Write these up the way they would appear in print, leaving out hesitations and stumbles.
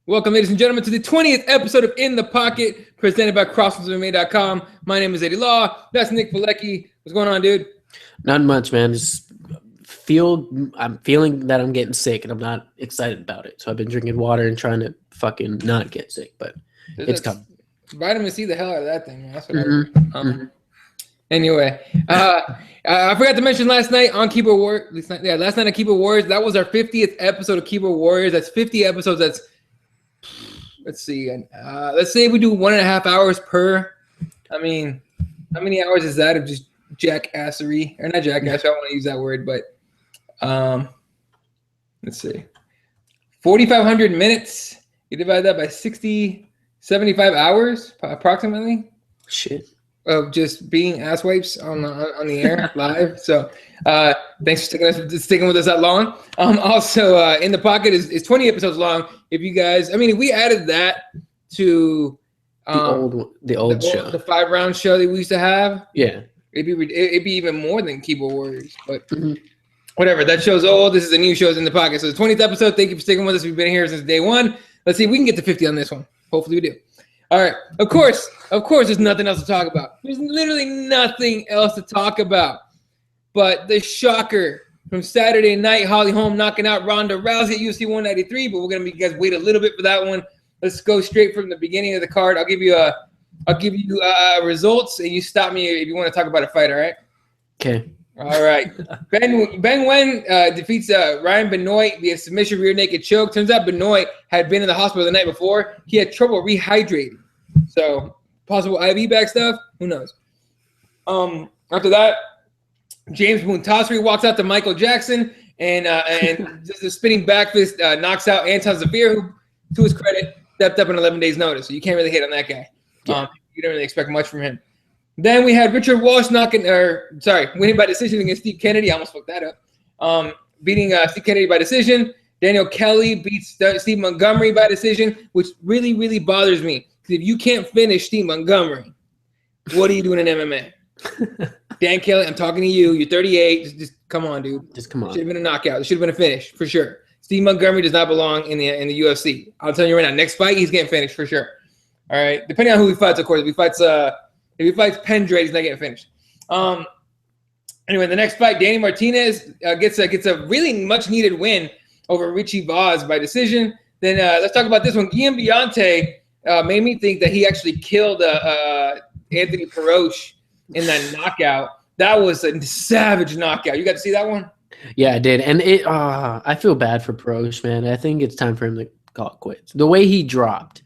Welcome, ladies and gentlemen, to the 20th episode of In the Pocket, presented by CrossBonesMMA.com. My name is Eddie Law. That's Nick Pilecki. What's going on, dude? Not much, man. I'm feeling that I'm getting sick, and I'm not excited about it. So I've been drinking water and trying to fucking not get sick, but it's coming. Vitamin C the hell out of that thing, man. That's what I heard. Anyway, I forgot to mention last night on Keyboard Warriors. Last night on Keyboard Warriors, that was our 50th episode of Keyboard Warriors. That's 50 episodes. That's let's see. Let's say we do 1.5 hours per. I mean, how many hours is that of just jackassery? Or not jackass, I don't want to use that word, but let's see. 4,500 minutes. You divide that by 75 hours approximately. Shit. Of just being asswipes on the air live. So thanks for sticking with us that long. Also, In the Pocket is 20 episodes long. If you guys, I mean, if we added that to the old show, the 5-round show that we used to have, yeah, it'd be even more than Keyboard Warriors. But whatever, that show's old. This is a new show's In the Pocket. So the 20th episode. Thank you for sticking with us. We've been here since day one. Let's see if we can get to 50 on this one. Hopefully we do. All right. Of course, there's nothing else to talk about. There's literally nothing else to talk about. But the shocker from Saturday night, Holly Holm knocking out Ronda Rousey at UFC 193. But we're gonna make you guys wait a little bit for that one. Let's go straight from the beginning of the card. I'll give you results, and you stop me if you want to talk about a fight. All right. Okay. All right. Ben Nguyen defeats Ryan Benoit via submission rear naked choke. Turns out Benoit had been in the hospital the night before. He had trouble rehydrating. So possible IV back stuff. Who knows? After that, James Muntasiri walks out to Michael Jackson and just a spinning back fist knocks out Anton Zafir, who, to his credit, stepped up in 11 days' notice. So you can't really hit on that guy. Yeah. You don't really expect much from him. Then we had Richard Walsh winning by decision against Steve Kennedy. I almost fucked that up. Beating Steve Kennedy by decision. Daniel Kelly beats Steve Montgomery by decision, which really, really bothers me. Because if you can't finish Steve Montgomery, what are you doing in MMA? Dan Kelly, I'm talking to you. You're 38. Just come on, dude. Just come on. Should have been a knockout. It should have been a finish for sure. Steve Montgomery does not belong in the UFC. I'll tell you right now. Next fight, he's getting finished for sure. All right. Depending on who he fights, of course. If he fights Pendray, he's not getting finished. Anyway, the next fight, Danny Martinez gets a really much needed win over Richie Vaz by decision. Then let's talk about this one. Guillaume Biante made me think that he actually killed Anthony Perosh in that knockout. That was a savage knockout. You got to see that one? Yeah, I did. And I feel bad for Perosh, man. I think it's time for him to call it quits. The way he dropped,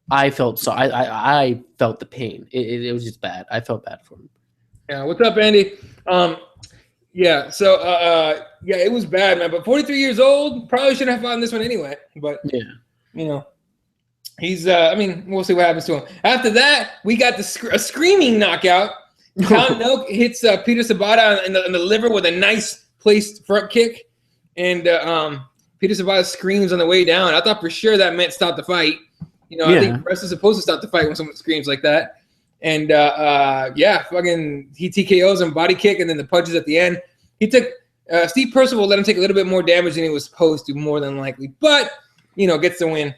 I felt I felt the pain. It was just bad. I felt bad for him. Yeah. What's up, Andy? Yeah. So it was bad, man. But 43 years old, probably shouldn't have fought in this one anyway. But yeah, he's. We'll see what happens to him. After that, we got a screaming knockout. Count Noak hits Peter Sabata in the liver with a nice placed front kick, and Peter Sabata screams on the way down. I thought for sure that meant stop the fight. I think press is supposed to stop the fight when someone screams like that. And fucking he TKOs him, body kick, and then the punches at the end. He took Steve Percival let him take a little bit more damage than he was supposed to, more than likely, but gets the win.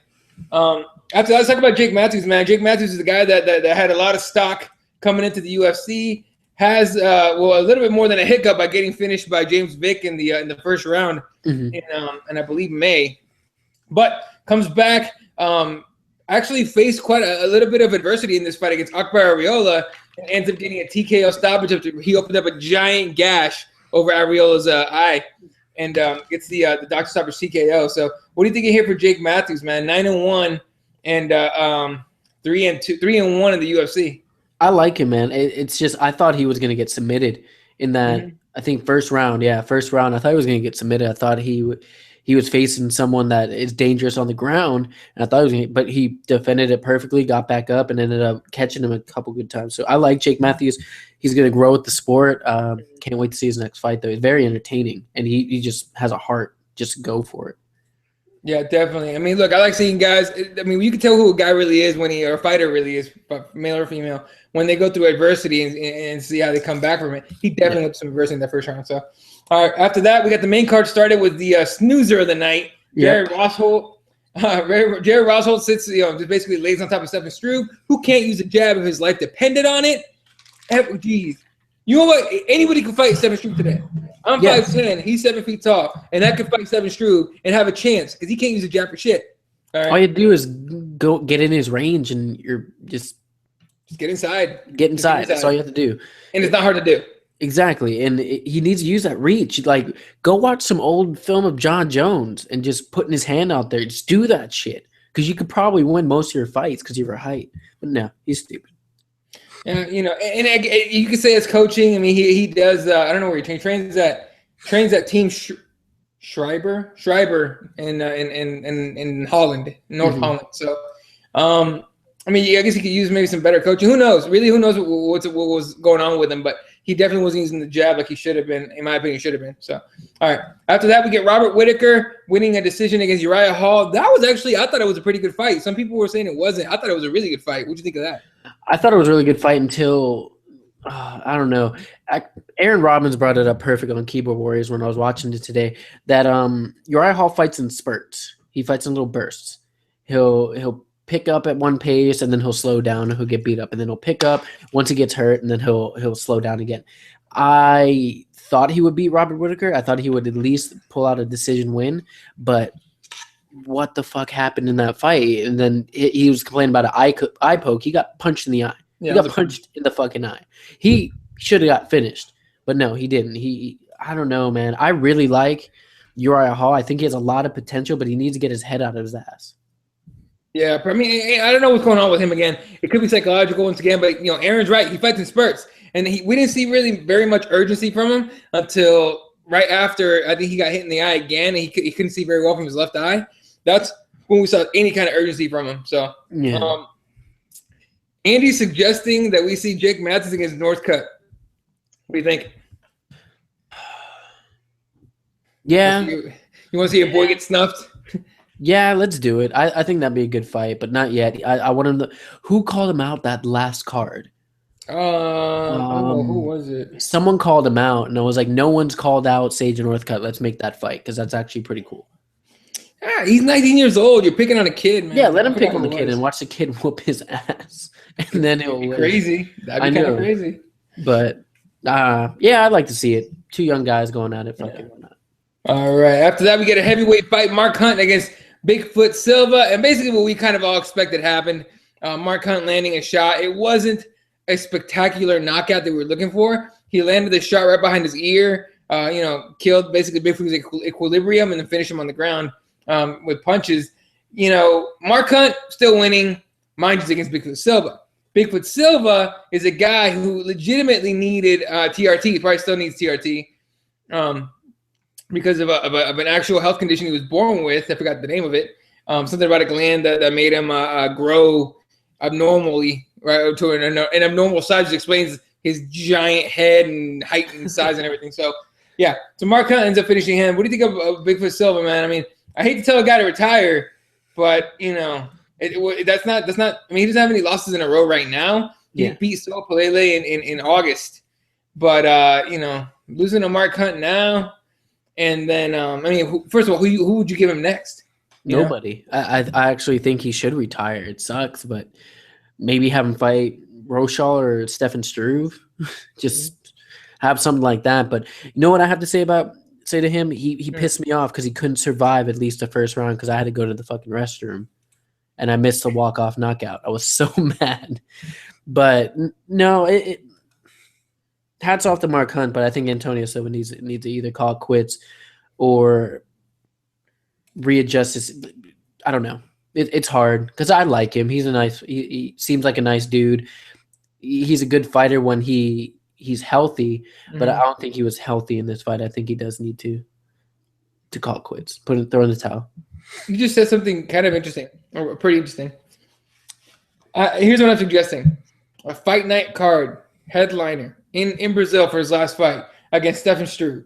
After that, let's talk about Jake Matthews, man. Jake Matthews is the guy that had a lot of stock coming into the UFC. Has a little bit more than a hiccup by getting finished by James Vick in the first round, in I believe May, but comes back. Actually faced quite a little bit of adversity in this fight against Akbar Arreola and ends up getting a TKO stoppage after he opened up a giant gash over Arreola's eye and gets the doctor stoppage TKO. So what do you think here for Jake Matthews, man? 9-1 and 3-1 in the UFC. I like him, man. It's just I thought he was going to get submitted in that I think first round. Yeah, first round. I thought he was going to get submitted. I thought he was facing someone that is dangerous on the ground, and I thought but he defended it perfectly, got back up, and ended up catching him a couple good times. So I like Jake Matthews. He's going to grow with the sport. Can't wait to see his next fight, though. He's very entertaining, and he just has a heart just to go for it. Yeah, definitely. I mean, look, I like seeing guys. I mean, you can tell who a guy really is or a fighter really is, male or female, when they go through adversity and see how they come back from it. He definitely had some adversity in that first round. So, all right, after that, we got the main card started with the snoozer of the night, Jared Rosholt Jared Roshold sits, just basically lays on top of Stefan Struve, who can't use a jab if his life depended on it. Geez. You know what? Anybody can fight Stefan Struve today. I'm 5'10", he's 7 feet tall, and I can fight Stefan Struve and have a chance because he can't use a jab for shit. All you do is go get in his range, and you're just get inside. Get inside. That's all you have to do. And it's not hard to do. Exactly. And he needs to use that reach. Like, go watch some old film of John Jones and just putting his hand out there. Just do that shit. Because you could probably win most of your fights because of your height. But no, he's stupid. Yeah, and you could say it's coaching. I mean, he does. I don't know where he trains at Team Schreiber in Holland, North Holland. So, I mean, I guess he could use maybe some better coaching. Who knows? Really, who knows what was going on with him? But he definitely wasn't using the jab like he should have been. In my opinion, he should have been. So, all right. After that, we get Robert Whittaker winning a decision against Uriah Hall. That was actually, I thought it was a pretty good fight. Some people were saying it wasn't. I thought it was a really good fight. What do you think of that? I thought it was a really good fight until, I don't know. Aaron Robbins brought it up perfect on Keyboard Warriors when I was watching it today, that Uriah Hall fights in spurts. He fights in little bursts. He'll pick up at one pace, and then he'll slow down, and he'll get beat up, and then he'll pick up once he gets hurt, and then he'll slow down again. I thought he would beat Robert Whittaker. I thought he would at least pull out a decision win, but what the fuck happened in that fight? And then he was complaining about an eye poke. He got punched in the eye. Yeah, he got punched in the fucking eye. He should have got finished, but no, he didn't. I don't know, man. I really like Uriah Hall. I think he has a lot of potential, but he needs to get his head out of his ass. Yeah, I mean, I don't know what's going on with him again. It could be psychological once again, but Aaron's right. He fights in spurts, and we didn't see really very much urgency from him until right after I think he got hit in the eye again, and he couldn't see very well from his left eye. That's when we saw any kind of urgency from him. So, yeah. Andy's suggesting that we see Jake Mathis against Northcutt. What do you think? Yeah. You want to see your boy get snuffed? Yeah, let's do it. I think that'd be a good fight, but not yet. I want him to. Who called him out that last card? Who was it? Someone called him out, and I was like, no one's called out Sage and Northcutt. Let's make that fight because that's actually pretty cool. Yeah, he's 19 years old. You're picking on a kid, man. Yeah, let him pick on the kid and watch the kid whoop his ass, and then it'll be crazy. That'd be kind of crazy. But yeah, I'd like to see it. Two young guys going at it. Fucking why not? All right. After that, we get a heavyweight fight. Mark Hunt against Bigfoot Silva, and basically what we kind of all expected happened. Mark Hunt landing a shot. It wasn't a spectacular knockout that we were looking for. He landed the shot right behind his ear. Killed basically Bigfoot's equilibrium and then finished him on the ground. With punches, Mark Hunt still winning, mind you, against Bigfoot Silva. Bigfoot Silva is a guy who legitimately needed TRT. He probably still needs TRT because of an actual health condition he was born with. I forgot the name of it. Something about a gland that made him grow abnormally, right, to an abnormal size, which explains his giant head and height and size and everything. So, yeah. So Mark Hunt ends up finishing him. What do you think of Bigfoot Silva, man? I mean, I hate to tell a guy to retire, but that's not. I mean, he doesn't have any losses in a row right now. He beat Saul Palele in August, but losing to Mark Hunt now, and then first of all, who would you give him next? Nobody. I actually think he should retire. It sucks, but maybe have him fight Rochelle or Stefan Struve. Just have something like that. But you know what I have to say to him? He pissed me off because he couldn't survive at least the first round because I had to go to the fucking restroom and I missed the walk-off knockout. I was so mad. But no, hats off to Mark Hunt, but I think Antonio Silva needs to either call it quits or readjust his. I don't know. It's hard because I like him. He seems like a nice dude. He's a good fighter when he's healthy, but I don't think he was healthy in this fight. I think he does need to call it quits, throw in the towel. You just said something kind of interesting, or pretty interesting. Here's what I'm suggesting: a fight night card headliner in Brazil for his last fight against Stefan Struve,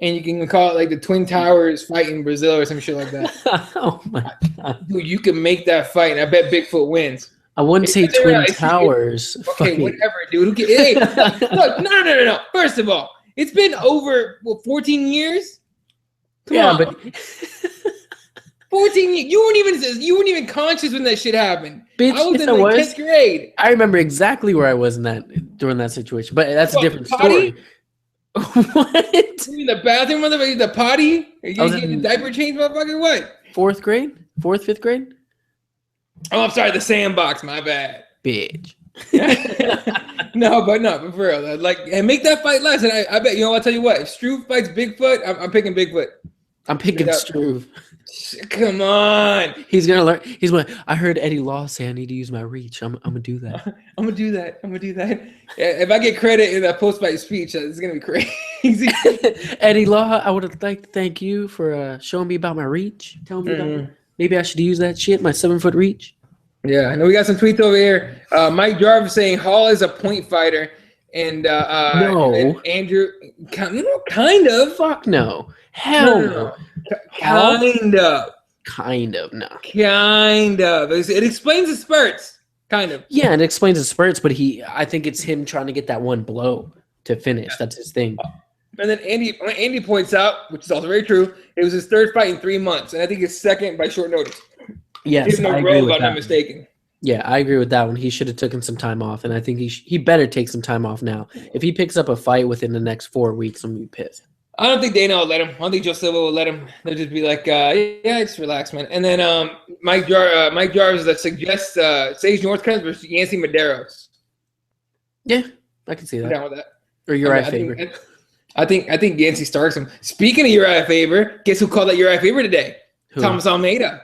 and you can call it like the Twin Towers fight in Brazil or some shit like that. Oh my god, dude! You can make that fight, and I bet Bigfoot wins. I wouldn't say Twin Towers. Okay, whatever, dude. Hey, look, no. First of all, it's been over 14 years. Come on. But 14. You weren't even conscious when that shit happened. Bitch, I was in like 10th grade. I remember exactly where I was during that situation, but that's a different story. What? You in the bathroom, motherfucker? The potty? Are you getting the diaper changed, motherfucker? What? 4th grade? 4th, 5th grade? Oh, I'm sorry. The sandbox. My bad. Bitch. No, but for real. Like, and make that fight last. And I bet, I'll tell you what. If Struve fights Bigfoot, I'm picking Bigfoot. I'm picking Struve. Come on. He's going to learn. He's like, I heard Eddie Law say I need to use my reach. I'm going to do that. I'm going to do that. If I get credit in that post-fight speech, it's going to be crazy. Eddie Law, I would like to thank you for showing me about my reach. Telling me about maybe I should use that shit, my 7-foot reach. Yeah, I know we got some tweets over here. Mike Jarvis saying Hall is a point fighter. And no. And Andrew, kind of. Fuck no. Hell no. Kind of. Kind of, no. Kind of. It explains the spurts. Kind of. Yeah, it explains the spurts, but I think it's him trying to get that one blow to finish. Yeah. That's his thing. And then Andy points out, which is also very true, it was his 3rd fight in 3 months, and I think his 2nd by short notice. Yes, I agree with that. I'm not mistaken. Yeah, I agree with that one. He should have taken some time off, and I think he better take some time off now. If he picks up a fight within the next 4 weeks, I'm going to be pissed. I don't think Dana will let him. I don't think Joe Silva will let him. They'll just be like, yeah, just relax, man. And then Mike Jarvis that suggests Sage Northcutt versus Yancy Medeiros. Yeah, I can see that. I'm down with that. Or Uriah Faber. I think Yancy starks him. Speaking of Uriah Faber, guess who called out Uriah Faber today? Who? Thomas Almeida.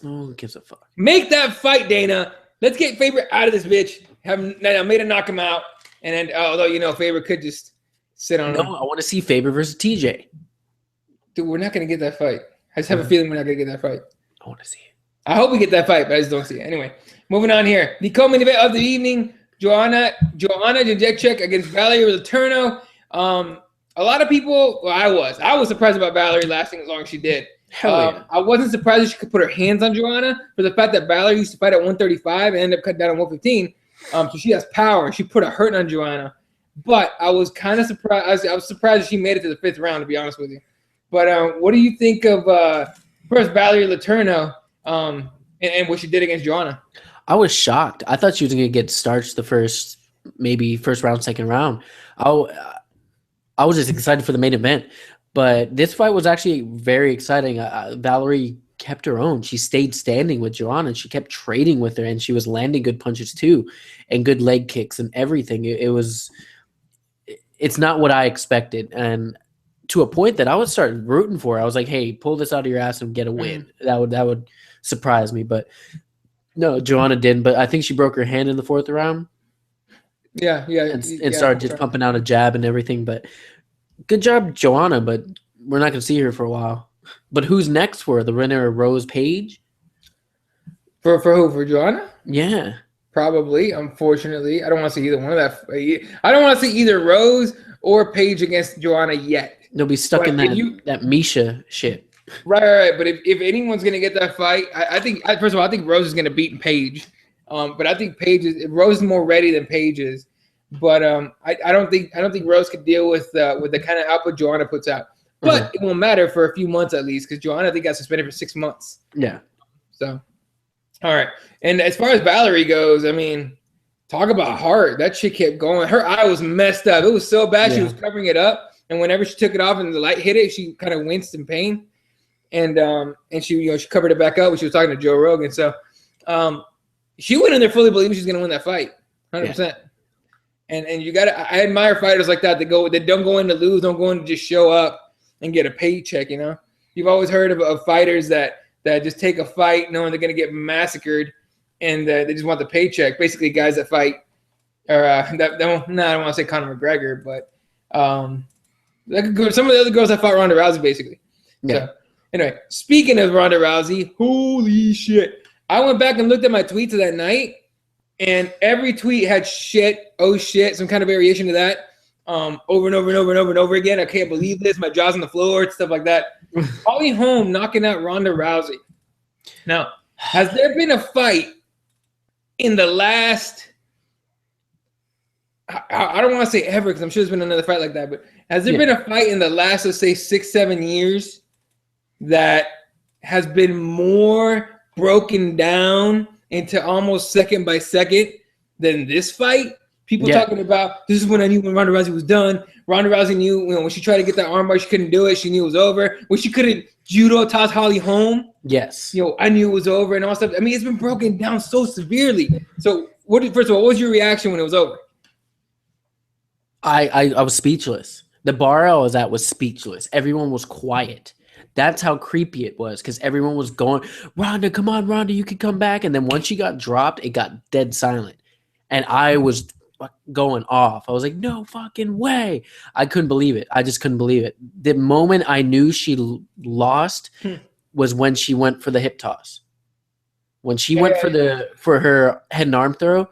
Oh, who gives a fuck? Make that fight, Dana. Let's get Faber out of this bitch. Have Almeida knock him out. And then, although, Faber could just sit on him. No, I want to see Faber versus TJ. Dude, we're not going to get that fight. I just have a feeling we're not going to get that fight. I want to see it. I hope we get that fight, but I just don't see it. Anyway, moving on here. The co-main event of the evening, Joanna Jędrzejczyk against Valerie Letourneau. A lot of people, I was surprised about Valerie lasting as long as she did. Yeah. I wasn't surprised that she could put her hands on Joanna for the fact that Valerie used to fight at 135 and ended up cutting down on 115. So she has power. She put a hurt on Joanna. But I was kind of surprised. I was surprised that she made it to the 5th round, to be honest with you. But what do you think of first Valerie Letourneau and what she did against Joanna? I was shocked. I thought she was going to get starched the first round, 2nd round. I was just excited for the main event. But this fight was actually very exciting. Valerie kept her own. She stayed standing with Joanna, and she kept trading with her, and she was landing good punches too, and good leg kicks and everything. It's not what I expected, and to a point that I would start rooting for her. I was like, "Hey, pull this out of your ass and get a win." That would surprise me, but no, Joanna didn't. But I think she broke her hand in the 4th round. Yeah, and started just pumping out a jab and everything, but. Good job, Joanna, but we're not going to see her for a while. But who's next for her? The winner of Rose Page? For who? For Joanna? Yeah. Probably, unfortunately. I don't want to see either one of that. I don't want to see either Rose or Page against Joanna yet. They'll be stuck in that Misha shit. Right. But if anyone's going to get that fight, I think, first of all, I think Rose is going to beat Page. But I think Rose is more ready than Page is. But I don't think Rose could deal with the kind of output Joanna puts out. But it won't matter for a few months at least, because Joanna, I think, got suspended for 6 months. Yeah. So, all right. And as far as Valerie goes, I mean, talk about heart. That shit kept going. Her eye was messed up. It was so bad. Yeah. She was covering it up, and whenever she took it off and the light hit it, she kind of winced in pain. And she she covered it back up when she was talking to Joe Rogan. So, she went in there fully believing she's going to win that fight, 100%. Yeah. And I admire fighters like that that don't go in to lose, don't go in to just show up and get a paycheck. You've always heard of fighters that just take a fight knowing they're going to get massacred, and they just want the paycheck. Basically, guys that fight, or I don't want to say Conor McGregor, but some of the other girls that fought Ronda Rousey, basically. Yeah. So, anyway, speaking of Ronda Rousey, holy shit! I went back and looked at my tweets of that night. And every tweet had shit, oh shit, some kind of variation to that, over and over and over and over and over again. I can't believe this. My jaw's on the floor, stuff like that. Holly Holm knocking out Ronda Rousey. Now, has there been a fight in the last? I don't want to say ever, because I'm sure there's been another fight like that. But has there been a fight in the last, let's say, 6-7 years that has been more broken down into almost second by second than this fight. People talking about, this is when I knew when Ronda Rousey was done. Ronda Rousey knew when she tried to get that armbar, she couldn't do it. She knew it was over. When she couldn't judo toss Holly Holm, yes, I knew it was over and all stuff. I mean, it's been broken down so severely. So, first of all, what was your reaction when it was over? I was speechless. The bar I was at was speechless. Everyone was quiet. That's how creepy it was because everyone was going, Ronda, come on, Ronda, you can come back. And then once she got dropped, it got dead silent. And I was going off. I was like, no fucking way. I couldn't believe it. I just couldn't believe it. The moment I knew she lost was when she went for the hip toss. When she went for her head and arm throw,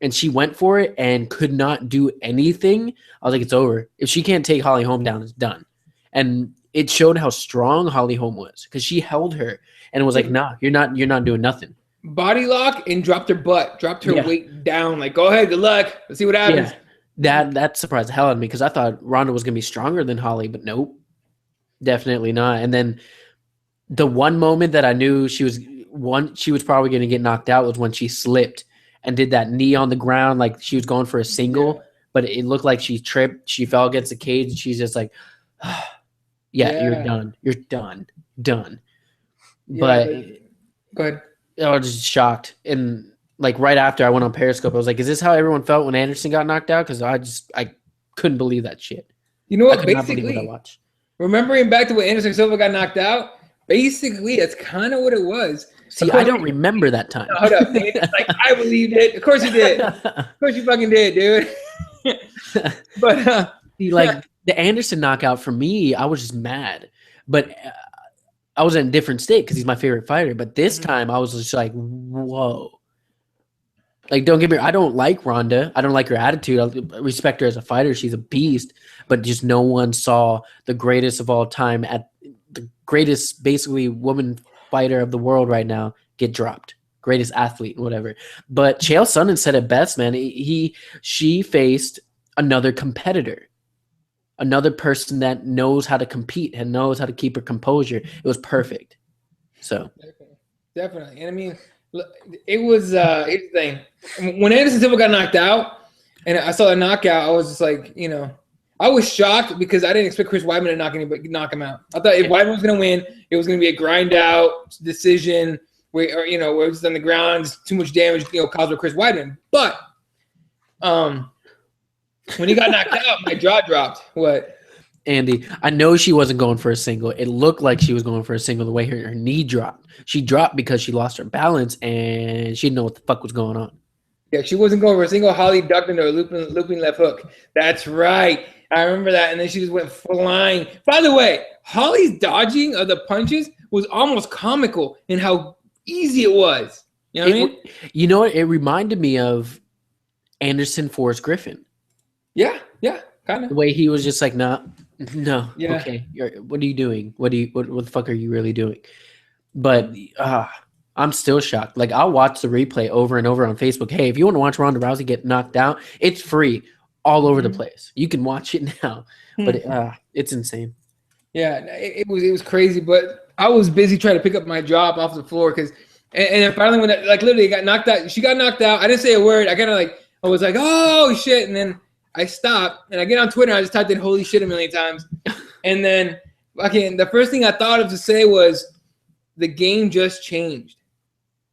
and she went for it and could not do anything, I was like, it's over. If she can't take Holly Holm down, it's done. And it showed how strong Holly Holm was because she held her and was like, nah, you're not doing nothing. Body lock and dropped her butt, dropped her weight down. Like, go ahead, good luck. Let's see what happens. Yeah. That surprised the hell out of me because I thought Ronda was going to be stronger than Holly, but nope, definitely not. And then the one moment that I knew she was probably going to get knocked out was when she slipped and did that knee on the ground like she was going for a single, but it looked like she tripped. She fell against the cage, and she's just like, you're done. You're done. But go ahead. I was just shocked. And like right after I went on Periscope, I was like, is this how everyone felt when Anderson got knocked out? Because I couldn't believe that shit. You know what? Basically, remembering back to when Anderson Silva got knocked out, basically that's kind of what it was. See, I don't remember that time. No, hold up. Like, I believed it. Of course you did. Of course you fucking did, dude. But the Anderson knockout for me, I was just mad. But I was in a different state because he's my favorite fighter. But this time I was just like, whoa. Like, don't get me wrong, I don't like Ronda. I don't like her attitude. I respect her as a fighter. She's a beast. But just no one saw the greatest of all time at the greatest, basically, woman fighter of the world right now get dropped. Greatest athlete, whatever. But Chael Sonnen said it best, man. She faced another competitor, another person that knows how to compete and knows how to keep her composure. It was perfect. So definitely. And I mean, it was here's the thing. When Anderson Silva got knocked out and I saw the knockout, I was just like, I was shocked because I didn't expect Chris Weidman to knock him out. I thought if Weidman was going to win, it was going to be a grind out decision where it was on the ground, just too much damage, caused by Chris Weidman. But when he got knocked out, my jaw dropped. What? Andy, I know she wasn't going for a single. It looked like she was going for a single the way her knee dropped. She dropped because she lost her balance and she didn't know what the fuck was going on. Yeah, she wasn't going for a single. Holly ducked into a looping left hook. That's right. I remember that. And then she just went flying. By the way, Holly's dodging of the punches was almost comical in how easy it was. You know what I mean? You know what? It reminded me of Anderson Forrest Griffin. Yeah, kind of. The way he was just like, no, yeah. Okay. What are you doing? What the fuck are you really doing? But I'm still shocked. Like, I'll watch the replay over and over on Facebook. Hey, if you want to watch Ronda Rousey get knocked out, it's free all over the place. You can watch it now, but it's insane. Yeah, it was crazy. But I was busy trying to pick up my job off the floor because, and then finally when literally got knocked out, she got knocked out. I didn't say a word. I was like, oh shit, and then I stopped and I get on Twitter. And I just typed in "holy shit" a million times, and then the first thing I thought of to say was, the game just changed.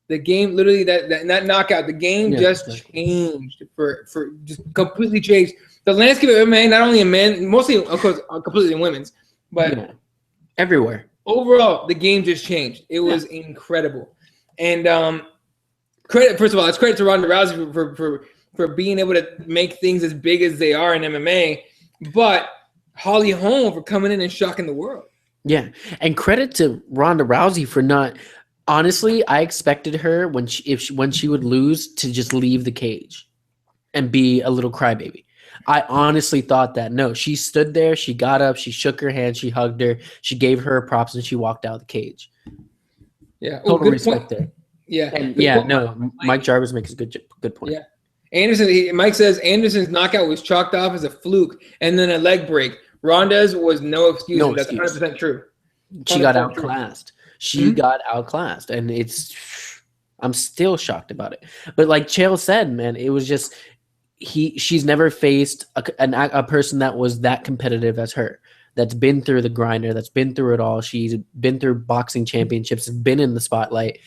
The game, literally, that knockout, the game just changed for just completely changed. The landscape of MMA, not only in men, mostly, of course, completely in women's, but everywhere. Overall, the game just changed. It was incredible. And first of all, it's credit to Ronda Rousey for being able to make things as big as they are in MMA, but Holly Holm for coming in and shocking the world. Yeah, and credit to Ronda Rousey for not. Honestly, I expected her when she would lose to just leave the cage and be a little crybaby. I honestly thought that. No, she stood there, she got up, she shook her hand, she hugged her, she gave her props, and she walked out of the cage. Yeah, total respect there. Yeah, and Mike Jarvis makes a good point. Yeah, Mike says Anderson's knockout was chalked off as a fluke and then a leg break. Ronda's was no excuse. That's 100% true. She got outclassed. She got outclassed, and I'm still shocked about it. But like Chael said, man, it was just she's never faced a person that was that competitive as her. That's been through the grinder, that's been through it all. She's been through boxing championships, been in the spotlight,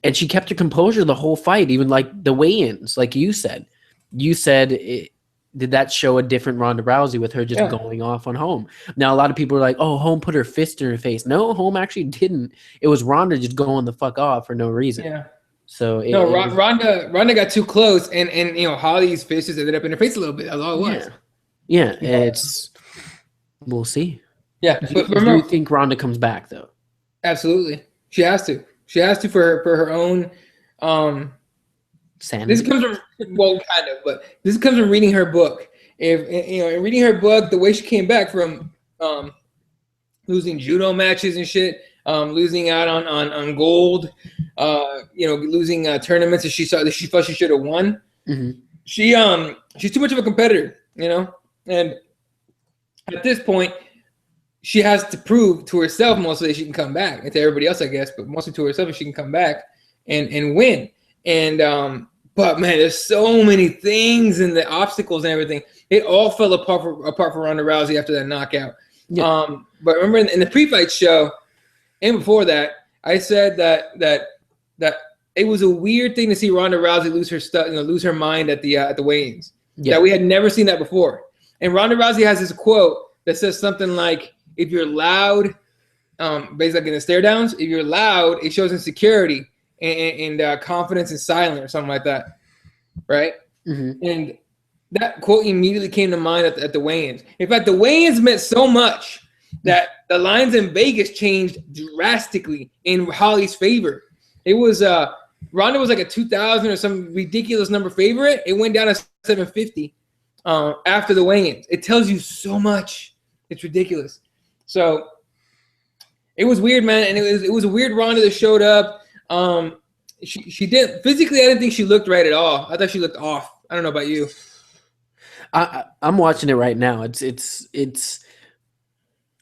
and she kept her composure the whole fight, even like the weigh-ins. Like you said, did that show a different Ronda Rousey with her just going off on Holm? Now, a lot of people are like, oh, Holm put her fist in her face. No, Holm actually didn't. It was Ronda just going the fuck off for no reason. Yeah. So Ronda got too close, and Holly's fist just ended up in her face a little bit. That's all it was. Yeah. We'll see. Yeah, but do you think Ronda comes back though? Absolutely, she has to. She has to for her own. Sanity. This comes from but this comes from reading her book. In reading her book, the way she came back from losing judo matches and shit, losing out on gold, losing tournaments that she thought she should have won. Mm-hmm. She's too much of a competitor, and at this point, she has to prove to herself mostly that she can come back, and to everybody else, I guess, but mostly to herself that she can come back and win. And but man, there's so many things and the obstacles and everything. It all fell apart for Ronda Rousey after that knockout. Yeah. But remember in the pre-fight show and before that, I said that it was a weird thing to see Ronda Rousey lose her mind at the weigh-ins. Yeah, that we had never seen that before. And Ronda Rousey has this quote that says something like, "If you're loud, basically like in the stare downs, if you're loud, it shows insecurity and confidence is silent," or something like that, right? Mm-hmm. And that quote immediately came to mind at the weigh-ins. In fact, the weigh-ins meant so much that the lines in Vegas changed drastically in Holly's favor. It was Ronda was like a 2,000 or some ridiculous number favorite. It went down to 750 after the weigh-ins. It tells you so much. It's ridiculous. So it was weird, man, and it was a weird Ronda that showed up. She didn't physically. I didn't think she looked right at all. I thought she looked off. I don't know about you. I'm watching it right now. It's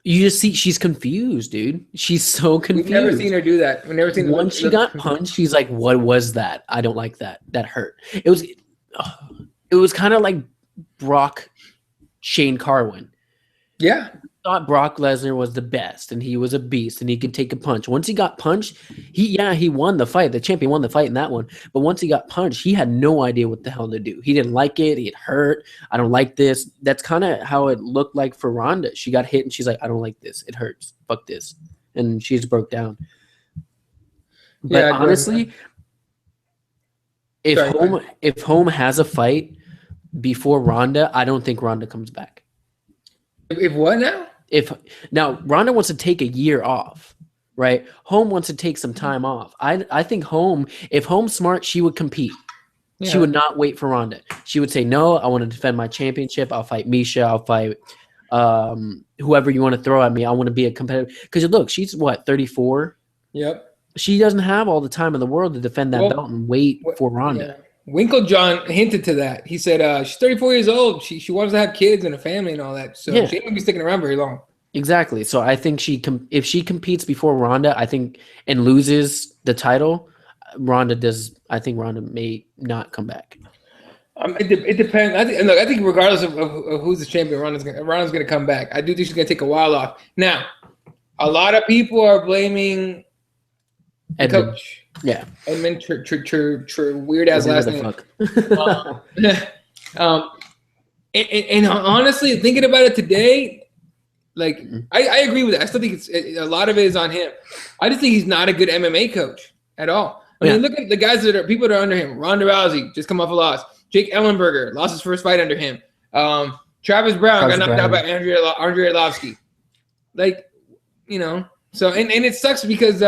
you just see she's confused, dude. She's so confused. We've never seen her do that. We've never seen. Once she got punched, she's like, "What was that? I don't like that. That hurt." It was kind of like Brock Shane Carwin. Yeah. Thought Brock Lesnar was the best and he was a beast and he could take a punch. Once he got punched, he won the fight. The champion won the fight in that one. But once he got punched, he had no idea what the hell to do. He didn't like it. It hurt. I don't like this. That's kind of how it looked like for Ronda. She got hit and she's like, I don't like this. It hurts. Fuck this. And she just broke down. But honestly, if Holm has a fight before Ronda, I don't think Ronda comes back. If what now? Now Ronda wants to take a year off, right? Holm wants to take some time off. I think if Holm's smart, she would compete. Yeah. She would not wait for Ronda. She would say, no, I want to defend my championship. I'll fight Misha. I'll fight whoever you want to throw at me. I want to be a competitor. Because look, she's what, 34? Yep. She doesn't have all the time in the world to defend that belt and wait for Ronda. Yeah. Winklejohn hinted to that. He said she's 34 years old. She wants to have kids and a family and all that. So she ain't going to be sticking around very long. Exactly. So I think if she competes before Ronda, I think, and loses the title, I think Ronda may not come back. It depends. I think regardless of who's the champion, Ronda's going to come back. I do think she's going to take a while off. Now, a lot of people are blaming the coach. Yeah, Edmund, weird ass last name. And honestly, thinking about it today, like I agree with that. I still think a lot of it is on him. I just think he's not a good MMA coach at all. I mean, look at the guys people that are under him. Ronda Rousey just come off a loss. Jake Ellenberger lost his first fight under him. Travis Brown got knocked out by Andrei Arlovski. Like, so and it sucks because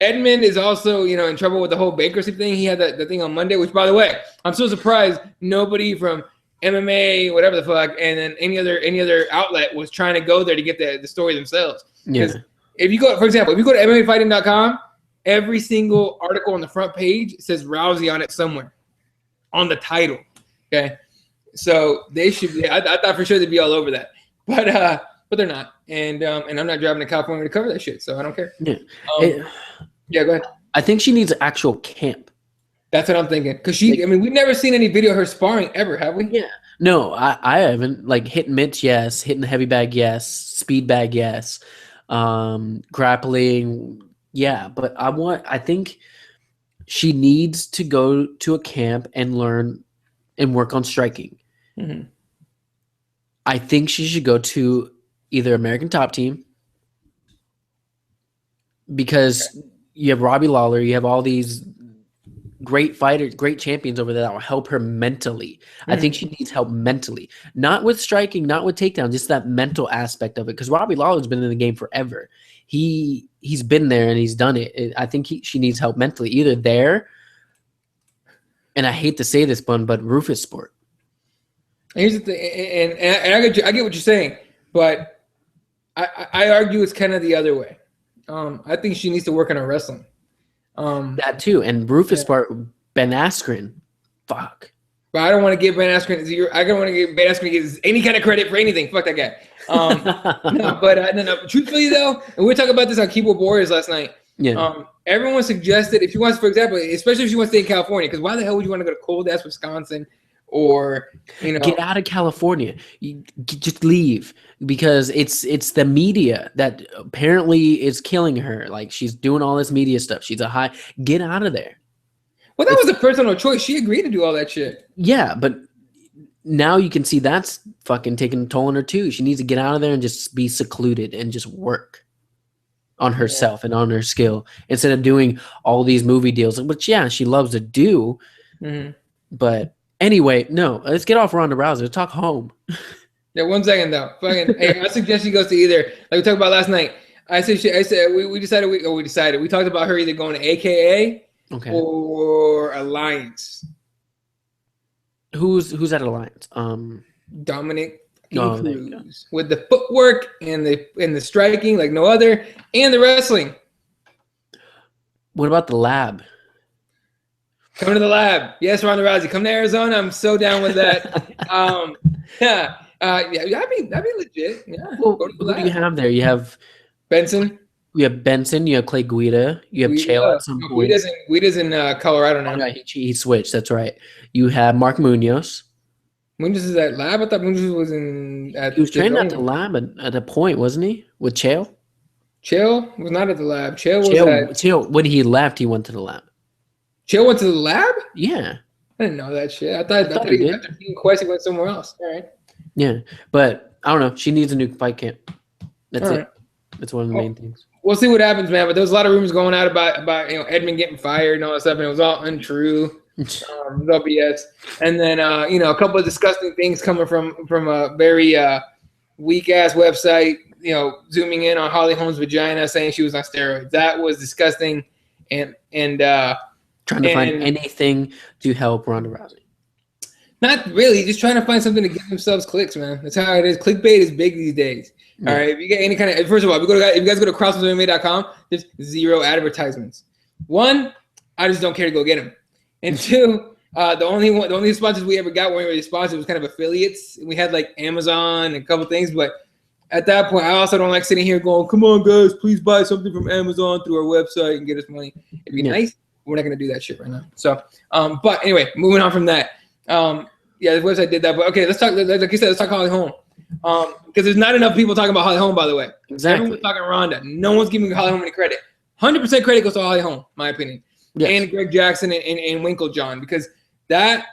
Edmund is also, in trouble with the whole bankruptcy thing. He had the thing on Monday, which, by the way, I'm so surprised nobody from MMA, whatever the fuck, and then any other outlet was trying to go there to get the story themselves. Because if you go, for example, if you go to MMAfighting.com, every single article on the front page says Rousey on it somewhere, on the title. Okay, so they should be. I thought for sure they'd be all over that, but but they're not. And I'm not driving to California to cover that shit, so I don't care. Yeah. Yeah, go ahead. I think she needs an actual camp. That's what I'm thinking. Because I mean, we've never seen any video of her sparring ever, have we? Yeah. No, I haven't. Like hitting mitts, yes. Hitting the heavy bag, yes. Speed bag, yes. Grappling, yeah. But I think she needs to go to a camp and learn and work on striking. Mm-hmm. I think she should go to either American Top Team, because you have Robbie Lawler, you have all these great fighters, great champions over there that will help her mentally. I think she needs help mentally, not with striking, not with takedown, just that mental aspect of it. Because Robbie Lawler's been in the game forever. He's been there and he's done it. I think she needs help mentally, either there. And I hate to say this, but Rufus Sport. Here's the thing, and I get what you're saying, but I argue it's kind of the other way. I think she needs to work on her wrestling. That too, and Rufus Sport, Ben Askren, fuck. But I don't want to give Ben Askren zero. I don't want to give Ben Askren any kind of credit for anything. Fuck that guy. No. Truthfully though, and we were talking about this on Keyboard Warriors last night. Yeah. Everyone suggested if she wants, for example, especially if she wants to stay in California, because why the hell would you want to go to cold ass Wisconsin? Or get out of California. You just leave, because it's the media that apparently is killing her. Like, she's doing all this media stuff. She's get out of there. Well, that was a personal choice. She agreed to do all that shit. Yeah, but now you can see that's fucking taking a toll on her too. She needs to get out of there and just be secluded and just work on herself and on her skill, instead of doing all these movie deals, which she loves to do. Mm-hmm. But anyway, no, let's get off Ronda Rousey. Let's talk home. Yeah, 1 second though. Hey, I suggest she goes to either, like we talked about last night. We talked about her either going to AKA or Alliance. Who's at Alliance? Dominic Cruz, with the footwork and the striking like no other, and the wrestling. What about the lab? Come to the lab. Yes, Ronda Rousey. Come to Arizona. I'm so down with that. That'd be legit. Yeah. Well, who do you have there? You have Benson. You have Benson. You have Clay Guida. You have Chael at some point. Guida's in Colorado now. Oh, no, he switched. That's right. You have Mark Munoz. Munoz is at lab. I thought Munoz was in. He was training at the lab at a point, wasn't he? With Chael. Chael was not at the lab. Chael when he left, he went to the lab. Chael went to the lab? Yeah. I didn't know that shit. I thought he did. After being Quest, he went somewhere else. All right. Yeah, but I don't know. She needs a new fight camp. That's all it. Right. That's one of the main things. We'll see what happens, man. But there was a lot of rumors going out about Edmund getting fired and all that stuff, and it was all untrue. It was all BS. And then a couple of disgusting things coming from a very weak ass website. Zooming in on Holly Holm's vagina, saying she was on steroids. That was disgusting. And trying to find anything to help Ronda Rousey. Not really. Just trying to find something to give themselves clicks, man. That's how it is. Clickbait is big these days. Yeah. All right. If you get any kind of, first of all, if you guys go to CrossBonesMMA.com, there's 0 advertisements. 1, I just don't care to go get them. And 2, the only sponsors we ever got weren't really sponsors. It was kind of affiliates. We had like Amazon and a couple things, but at that point, I also don't like sitting here going, "Come on, guys, please buy something from Amazon through our website and get us money." It'd be nice. We're not gonna do that shit right now. So, but anyway, moving on from that. The website did that. But okay, let's talk. Like you said, let's talk Holly Holm. Because there's not enough people talking about Holly Holm, by the way. Exactly. Everyone's talking Ronda. No one's giving Holly Holm any credit. 100% credit goes to Holly Holm, my opinion. Yes. And Greg Jackson and Winklejohn, because that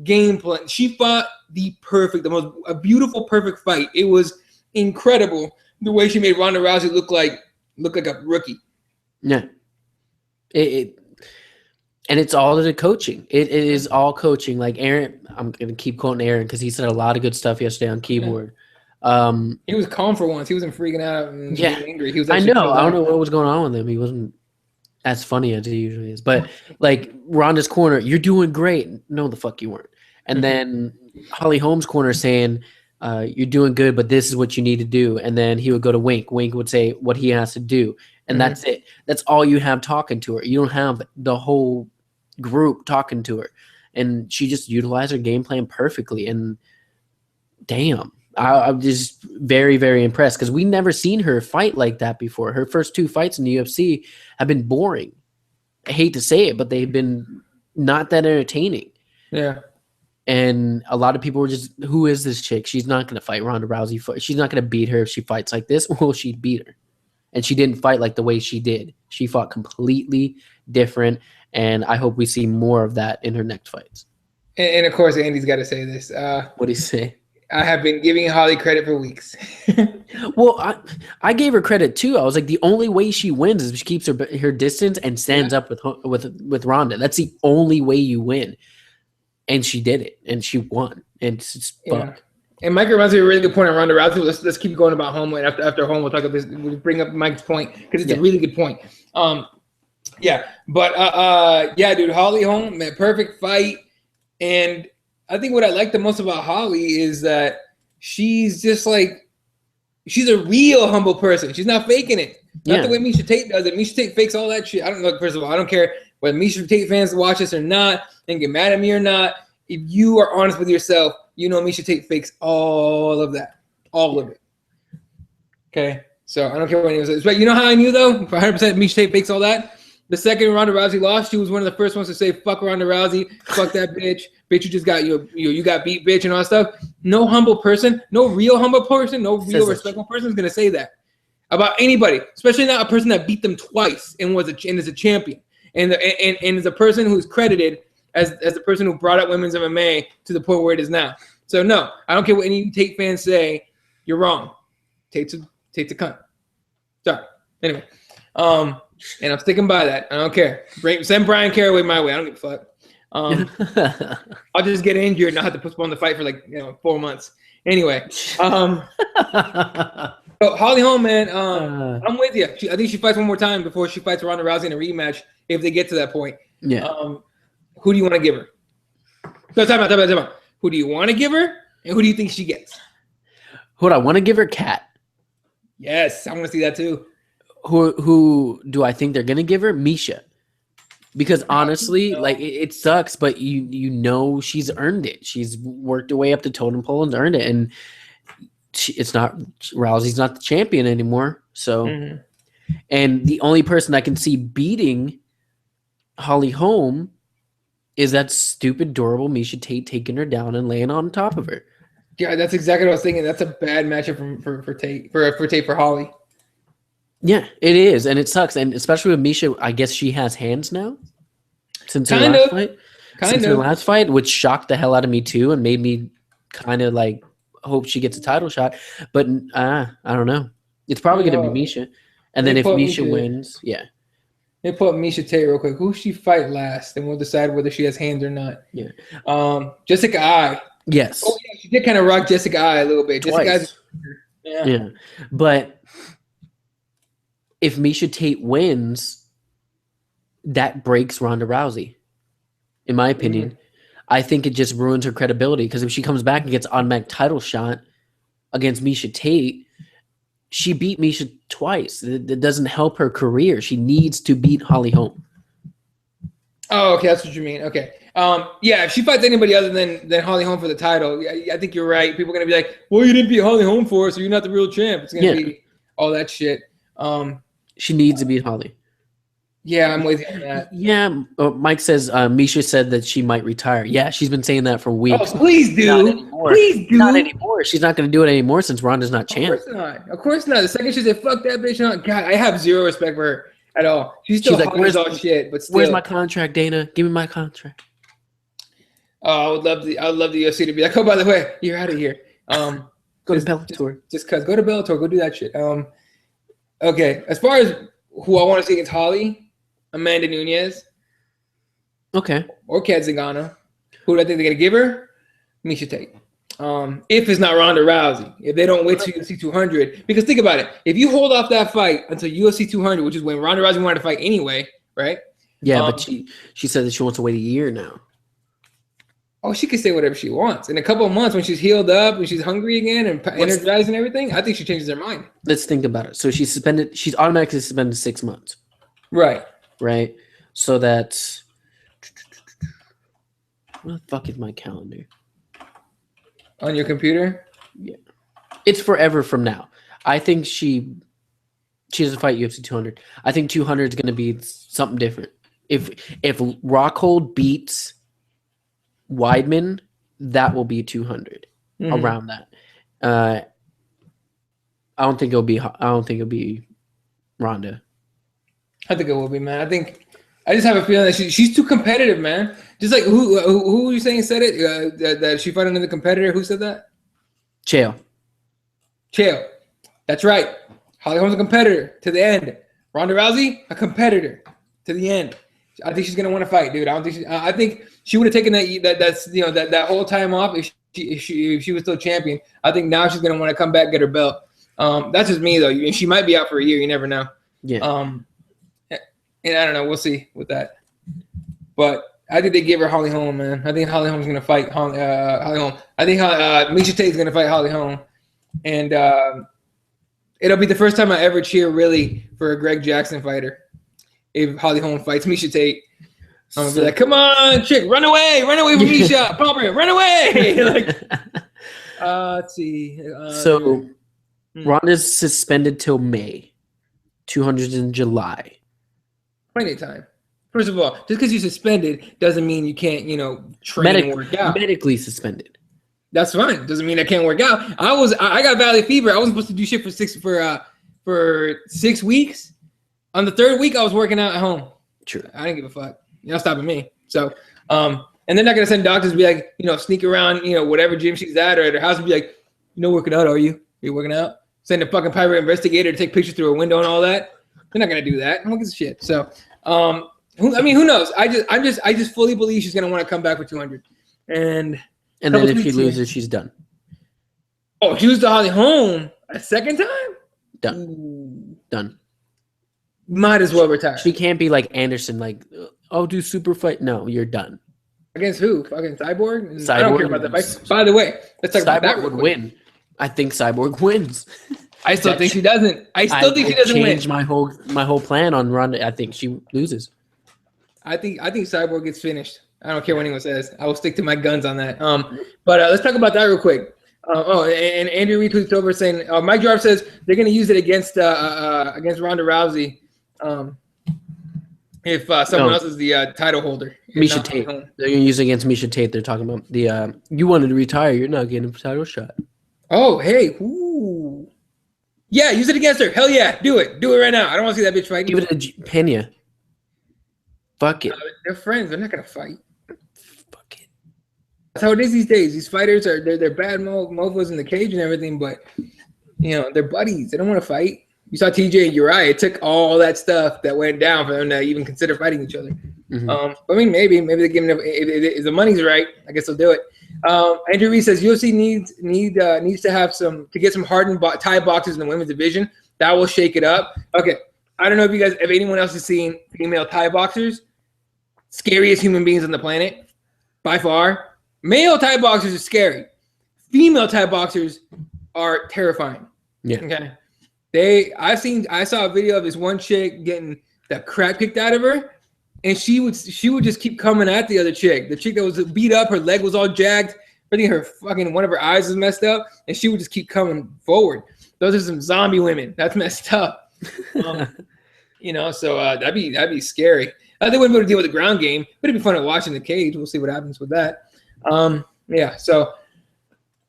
game plan, she fought a beautiful, perfect fight. It was incredible the way she made Ronda Rousey look like a rookie. Yeah. And it's all the coaching. It is all coaching. Like Aaron, I'm going to keep quoting Aaron because he said a lot of good stuff yesterday on Keyboard. He was calm for once. He wasn't freaking out and angry. He was. I know. I don't know what was going on with him. He wasn't as funny as he usually is. But like Ronda's corner, you're doing great. No, the fuck you weren't. And then Holly Holm's corner saying, you're doing good, but this is what you need to do. And then he would go to Wink. Wink would say what he has to do. And that's it. That's all you have talking to her. You don't have the whole group talking to her. And she just utilized her game plan perfectly. And damn, I'm just very, very impressed because we never seen her fight like that before. Her first 2 fights in the UFC have been boring. I hate to say it, but they've been not that entertaining. Yeah. And a lot of people were just, who is this chick? She's not going to fight Ronda Rousey. She's not going to beat her if she fights like this. Well, she'd beat her. And she didn't fight like the way she did. She fought completely different. And I hope we see more of that in her next fights. And of course, Andy's got to say this. What do you say? I have been giving Holly credit for weeks. Well, I gave her credit too. I was like, the only way she wins is if she keeps her distance and stands up with Ronda. That's the only way you win. And she did it, and she won. And it's just fuck. And Mike reminds me of a really good point on Ronda Rousey. Let's keep going about home. And after home, we'll talk about this. We'll bring up Mike's point because it's a really good point. Yeah, dude, Holly Holm, man, perfect fight. And I think what I like the most about Holly is that she's just like, she's a real humble person. She's not faking it. Not the way Miesha Tate does it. Miesha Tate fakes all that shit. I don't know. First of all, I don't care whether Miesha Tate fans watch this or not and get mad at me or not. If you are honest with yourself, you know Miesha Tate fakes all of that. All of it. Okay? So I don't care what anyone says. But you know how I knew, though? 100% Miesha Tate fakes all that? The second Ronda Rousey lost, she was one of the first ones to say, fuck Ronda Rousey, fuck that bitch. Bitch, you just got you got beat, bitch, and all that stuff. No humble person, no real humble person, no real respectful person is gonna say that about anybody, especially not a person that beat them twice and is a champion, and is a person who's credited as the person who brought up women's MMA to the point where it is now. So no, I don't care what any Tate fans say. You're wrong. Tate's a cunt. Sorry. Anyway, and I'm sticking by that. I don't care. Send Brian Caraway my way. I don't give a fuck. I'll just get injured and I'll have to postpone the fight for 4 months. Anyway, so Holly Holm, man, I'm with you. I think she fights one more time before she fights Ronda Rousey in a rematch if they get to that point. Yeah. Who do you want to give her? So time out. Who do you want to give her, and who do you think she gets? Who do I want to give her? Kat. Yes, I want to see that too. Who do I think they're gonna give her? Miesha. Because honestly, like it sucks, but you know she's earned it. She's worked her way up the totem pole and earned it, and it's not Rousey's not the champion anymore. So, and the only person I can see beating Holly Holm is that stupid, adorable Miesha Tate taking her down and laying on top of her. Yeah, that's exactly what I was thinking. That's a bad matchup for Tate for Holly. Yeah, it is, and it sucks, and especially with Miesha, I guess she has hands now since her last fight, which shocked the hell out of me too, and made me kind of like hope she gets a title shot. But I don't know. It's probably going to be Miesha, and then if Miesha wins, yeah. They put Miesha Tate real quick. Who she fight last, and we'll decide whether she has hands or not. Yeah. Jessica Ai. Yes. Oh yeah, she did kind of rock Jessica Ai a little bit. Twice. Yeah. But if Miesha Tate wins, that breaks Ronda Rousey, in my opinion. I think it just ruins her credibility because if she comes back and gets automatic title shot against Miesha Tate, she beat Miesha twice. That doesn't help her career. She needs to beat Holly Holm. Oh, okay, that's what you mean. Okay. Yeah, if she fights anybody other than Holly Holm for the title, I think you're right. People are gonna be like, well, you didn't beat Holly Holm for her, so you're not the real champ. It's gonna be all that shit. She needs to beat Holly. Yeah, I'm with you on that. Yeah, Mike says Miesha said that she might retire. Yeah, she's been saying that for weeks. Oh, please do. Please do. Not anymore. She's not going to do it anymore since Ronda's not champ. Of course not. Of course not. The second she said, fuck that bitch, God, I have zero respect for her at all. She's still like, where's all shit, but still. Where's my contract, Dana? Give me my contract. I would love the UFC to be like, oh, by the way, you're out of here. Go to Bellator. Just cause go to Bellator, go do that shit. Okay. As far as who I want to see against Holly, Amanda Nunes. Okay. Or Kat Zingano. Who do I think they're gonna give her? Miesha Tate. If it's not Ronda Rousey, if they don't wait to UFC 200, because think about it, if you hold off that fight until UFC 200, which is when Ronda Rousey wanted to fight anyway, right? Yeah, but she said that she wants to wait a year now. Oh, she can say whatever she wants. In a couple of months, when she's healed up, when she's hungry again and energized and everything, I think she changes her mind. Let's think about it. So she's automatically suspended 6 months. Right. Right. So that's where the fuck is my calendar? On your computer? Yeah. It's forever from now. I think she doesn't fight UFC 200. I think 200 is going to be something different. If Rockhold beats Weidman, that will be 200 around that. I don't think it'll be Ronda. I think it will be, man. I just have a feeling that she's too competitive, man. Just like who were you saying said it? That she fought another competitor. Who said that? Chael. That's right. Holly Holm's a competitor to the end. Ronda Rousey, a competitor to the end. I think she's gonna want to fight, dude. I think she would have taken that whole time off if she was still champion. I think now she's gonna want to come back, get her belt. That's just me though. She might be out for a year. You never know. Yeah. And I don't know. We'll see with that. But I think they give her Holly Holm, man. I think Holly Holm's gonna fight Holly Holm. I think Miesha Tate's gonna fight Holly Holm, and it'll be the first time I ever cheer really for a Greg Jackson fighter. If Holly Holm fights Miesha Tate, I'm gonna be like, "Come on, chick, run away from Miesha, pump her, run away!" Let's see. Ronda's suspended till May. 200's in July. Plenty of time. First of all, just because you're suspended doesn't mean you can't, train and work out. Medically suspended. That's fine. Doesn't mean I can't work out. I got valley fever. I wasn't supposed to do shit for 6 weeks. On the third week, I was working out at home. True. I didn't give a fuck. You're not stopping me. So, and they're not gonna send doctors to be like, sneak around, whatever gym she's at or at her house and be like, working out, are you? Are you working out? Send a fucking private investigator to take pictures through a window and all that. They're not gonna do that. Who gives a shit? So, who knows? I just fully believe she's gonna want to come back for 200. And then if she loses, she's done. Oh, she loses to Holly Holm a second time? Done. Ooh. Done. Might as well retire. She can't be like Anderson, like, oh, do super fight. No, you're done. Against who? Fucking Cyborg? I don't care about that fight. By the way, let's talk about that. Cyborg would win. I think Cyborg wins. I still think she doesn't. I still think she doesn't win. Change my whole plan on Ronda. I think she loses. I think Cyborg gets finished. I don't care what anyone says. I will stick to my guns on that. But let's talk about that real quick. And Andrew retweeted over saying Mike Jarb says they're going to use it against Ronda Rousey if someone else is the title holder. Miesha Tate. They're going to use it against Miesha Tate. They're talking about the you wanted to retire. You're not getting a title shot. Oh, hey. Ooh. Yeah, use it against her. Hell yeah. Do it. Do it right now. I don't want to see that bitch fight. Give it to Pena. Fuck it. They're friends. They're not going to fight. Fuck it. That's how it is these days. These fighters they're bad mofos in the cage and everything, but they're buddies. They don't want to fight. You saw TJ and Uriah. It took all that stuff that went down for them to even consider fighting each other. Mm-hmm. Maybe they give them if the money's right. I guess they'll do it. Andrew Reed says UFC needs to have to get some hardened Thai boxers in the women's division. That will shake it up. Okay, I don't know if anyone else has seen female Thai boxers. Scariest human beings on the planet, by far. Male Thai boxers are scary. Female Thai boxers are terrifying. Yeah. Okay. I saw a video of this one chick getting the crap kicked out of her, and she would just keep coming at the other chick. The chick that was beat up, her leg was all jagged. I think one of her eyes was messed up, and she would just keep coming forward. Those are some zombie women. That's messed up. So that'd be scary. They wouldn't be able to deal with the ground game, but it'd be fun to watch in the cage. We'll see what happens with that. Yeah. So,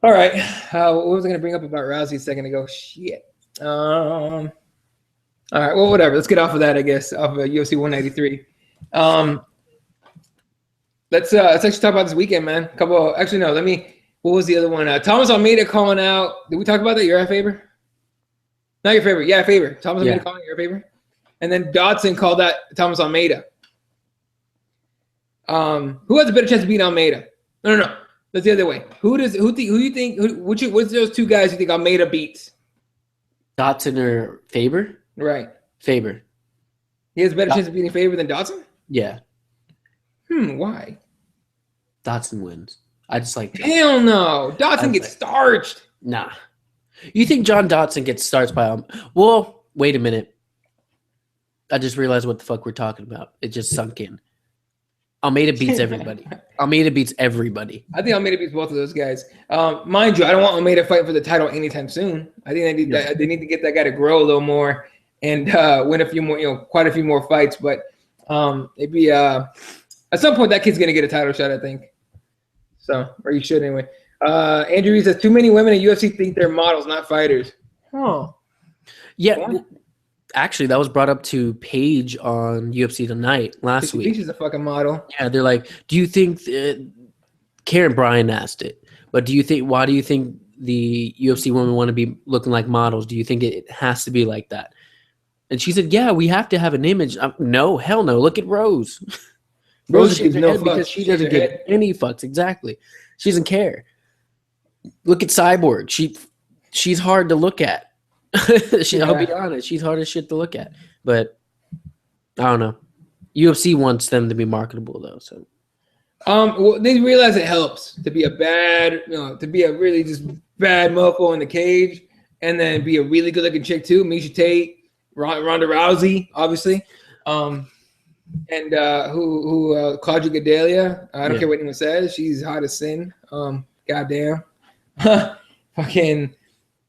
all right. What was I going to bring up about Rousey a second ago? Shit. All right. Well, whatever. Let's get off of that. I guess off of UFC 193. Let's actually talk about this weekend, man. What was the other one? Thomas Almeida calling out. Did we talk about that? You're a favor? Not your favorite. Yeah, favor. Thomas Almeida calling your favor. And then Dodson called that Thomas Almeida. Who has a better chance of beating Almeida? No. That's the other way. What's those two guys you think Almeida beats? Dodson or Faber? Right. Faber. He has a better chance of beating Faber than Dodson? Yeah. Why? Dodson wins. I just like Dodson. Hell no. Dodson gets starched. Nah. You think John Dodson gets starched by well, wait a minute. I just realized what the fuck we're talking about. It just sunk in. Almeida beats everybody. Almeida beats everybody. I think Almeida beats both of those guys. Mind you, I don't want Almeida fighting for the title anytime soon. I think they need to get that guy to grow a little more and win a few more, quite a few more fights. But it'd be at some point that kid's gonna get a title shot, I think. So, or you should anyway. Andrew Reed says too many women in UFC think they're models, not fighters. Oh, yeah. What? Actually, that was brought up to Paige on UFC Tonight last week. She's a fucking model. Yeah, they're like, do you think Karen Bryan asked it, but why do you think the UFC women want to be looking like models? Do you think it has to be like that? And she said, yeah, we have to have an image. No, hell no. Look at Rose. Rose gives no fucks because she doesn't give any fucks. Exactly. She doesn't care. Look at Cyborg. She's hard to look at. I'll be honest, she's hard as shit to look at. But I don't know. UFC wants them to be marketable though. So well, they realize it helps to be a really just bad mofo in the cage, and then be a really good looking chick too. Misha Tate, Ronda Rousey, obviously. And Claudia Gadelha. I don't care what anyone says. She's hot as sin. Goddamn. Fucking.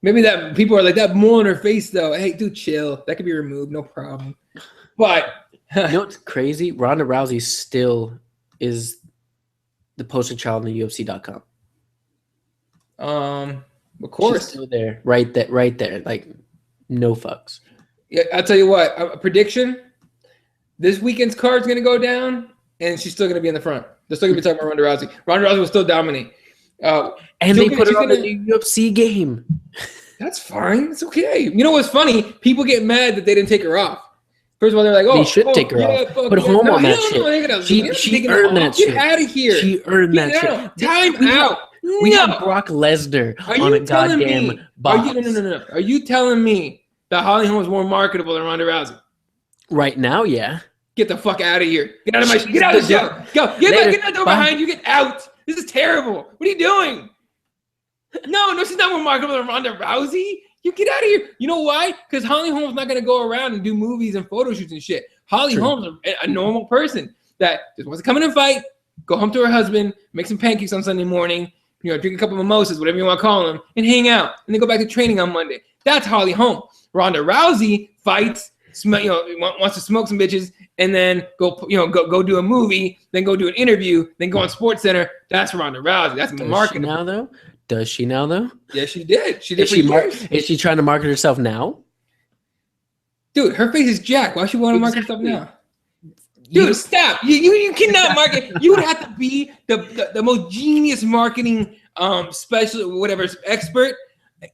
Maybe that people are like that mole in her face though. Hey, dude, chill. That could be removed, no problem. But you know what's crazy? Ronda Rousey still is the poster child on UFC.com. Of course, she's still there, right there, like no fucks. Yeah, I'll tell you what. A prediction: this weekend's card's gonna go down, and she's still gonna be in the front. They're still gonna be talking about Ronda Rousey. Ronda Rousey will still dominate. And they put it on the UFC game. That's fine. It's okay. You know what's funny? People get mad that they didn't take her off. First of all, they're like, "Oh, they should take her off. Put home on that shit. She earned that shit. Get out of here. She earned that shit. Time out. We have Brock Lesnar on a goddamn box. No. Are you telling me that Holly Holm is more marketable than Ronda Rousey? Right now, yeah. Get the fuck out of here. Get out of my. Get out of the show. Go. Get that door behind you. Get out. This is terrible. What are you doing? No, she's not more marketable than Ronda Rousey. You get out of here. You know why? Because Holly Holm's not going to go around and do movies and photo shoots and shit. Holly Holm's a normal person that just wants to come in and fight, go home to her husband, make some pancakes on Sunday morning, drink a couple of mimosas, whatever you want to call them, and hang out, and then go back to training on Monday. That's Holly Holm. Ronda Rousey fights, wants to smoke some bitches, and then go do a movie, then go do an interview, then go on SportsCenter. That's Ronda Rousey. That's marketing. Does she now though? Yeah, she did. She did. Is she trying to market herself now? Dude, her face is jacked. Why should she want to market herself now? Dude, stop. You cannot market. You would have to be the most genius marketing special whatever expert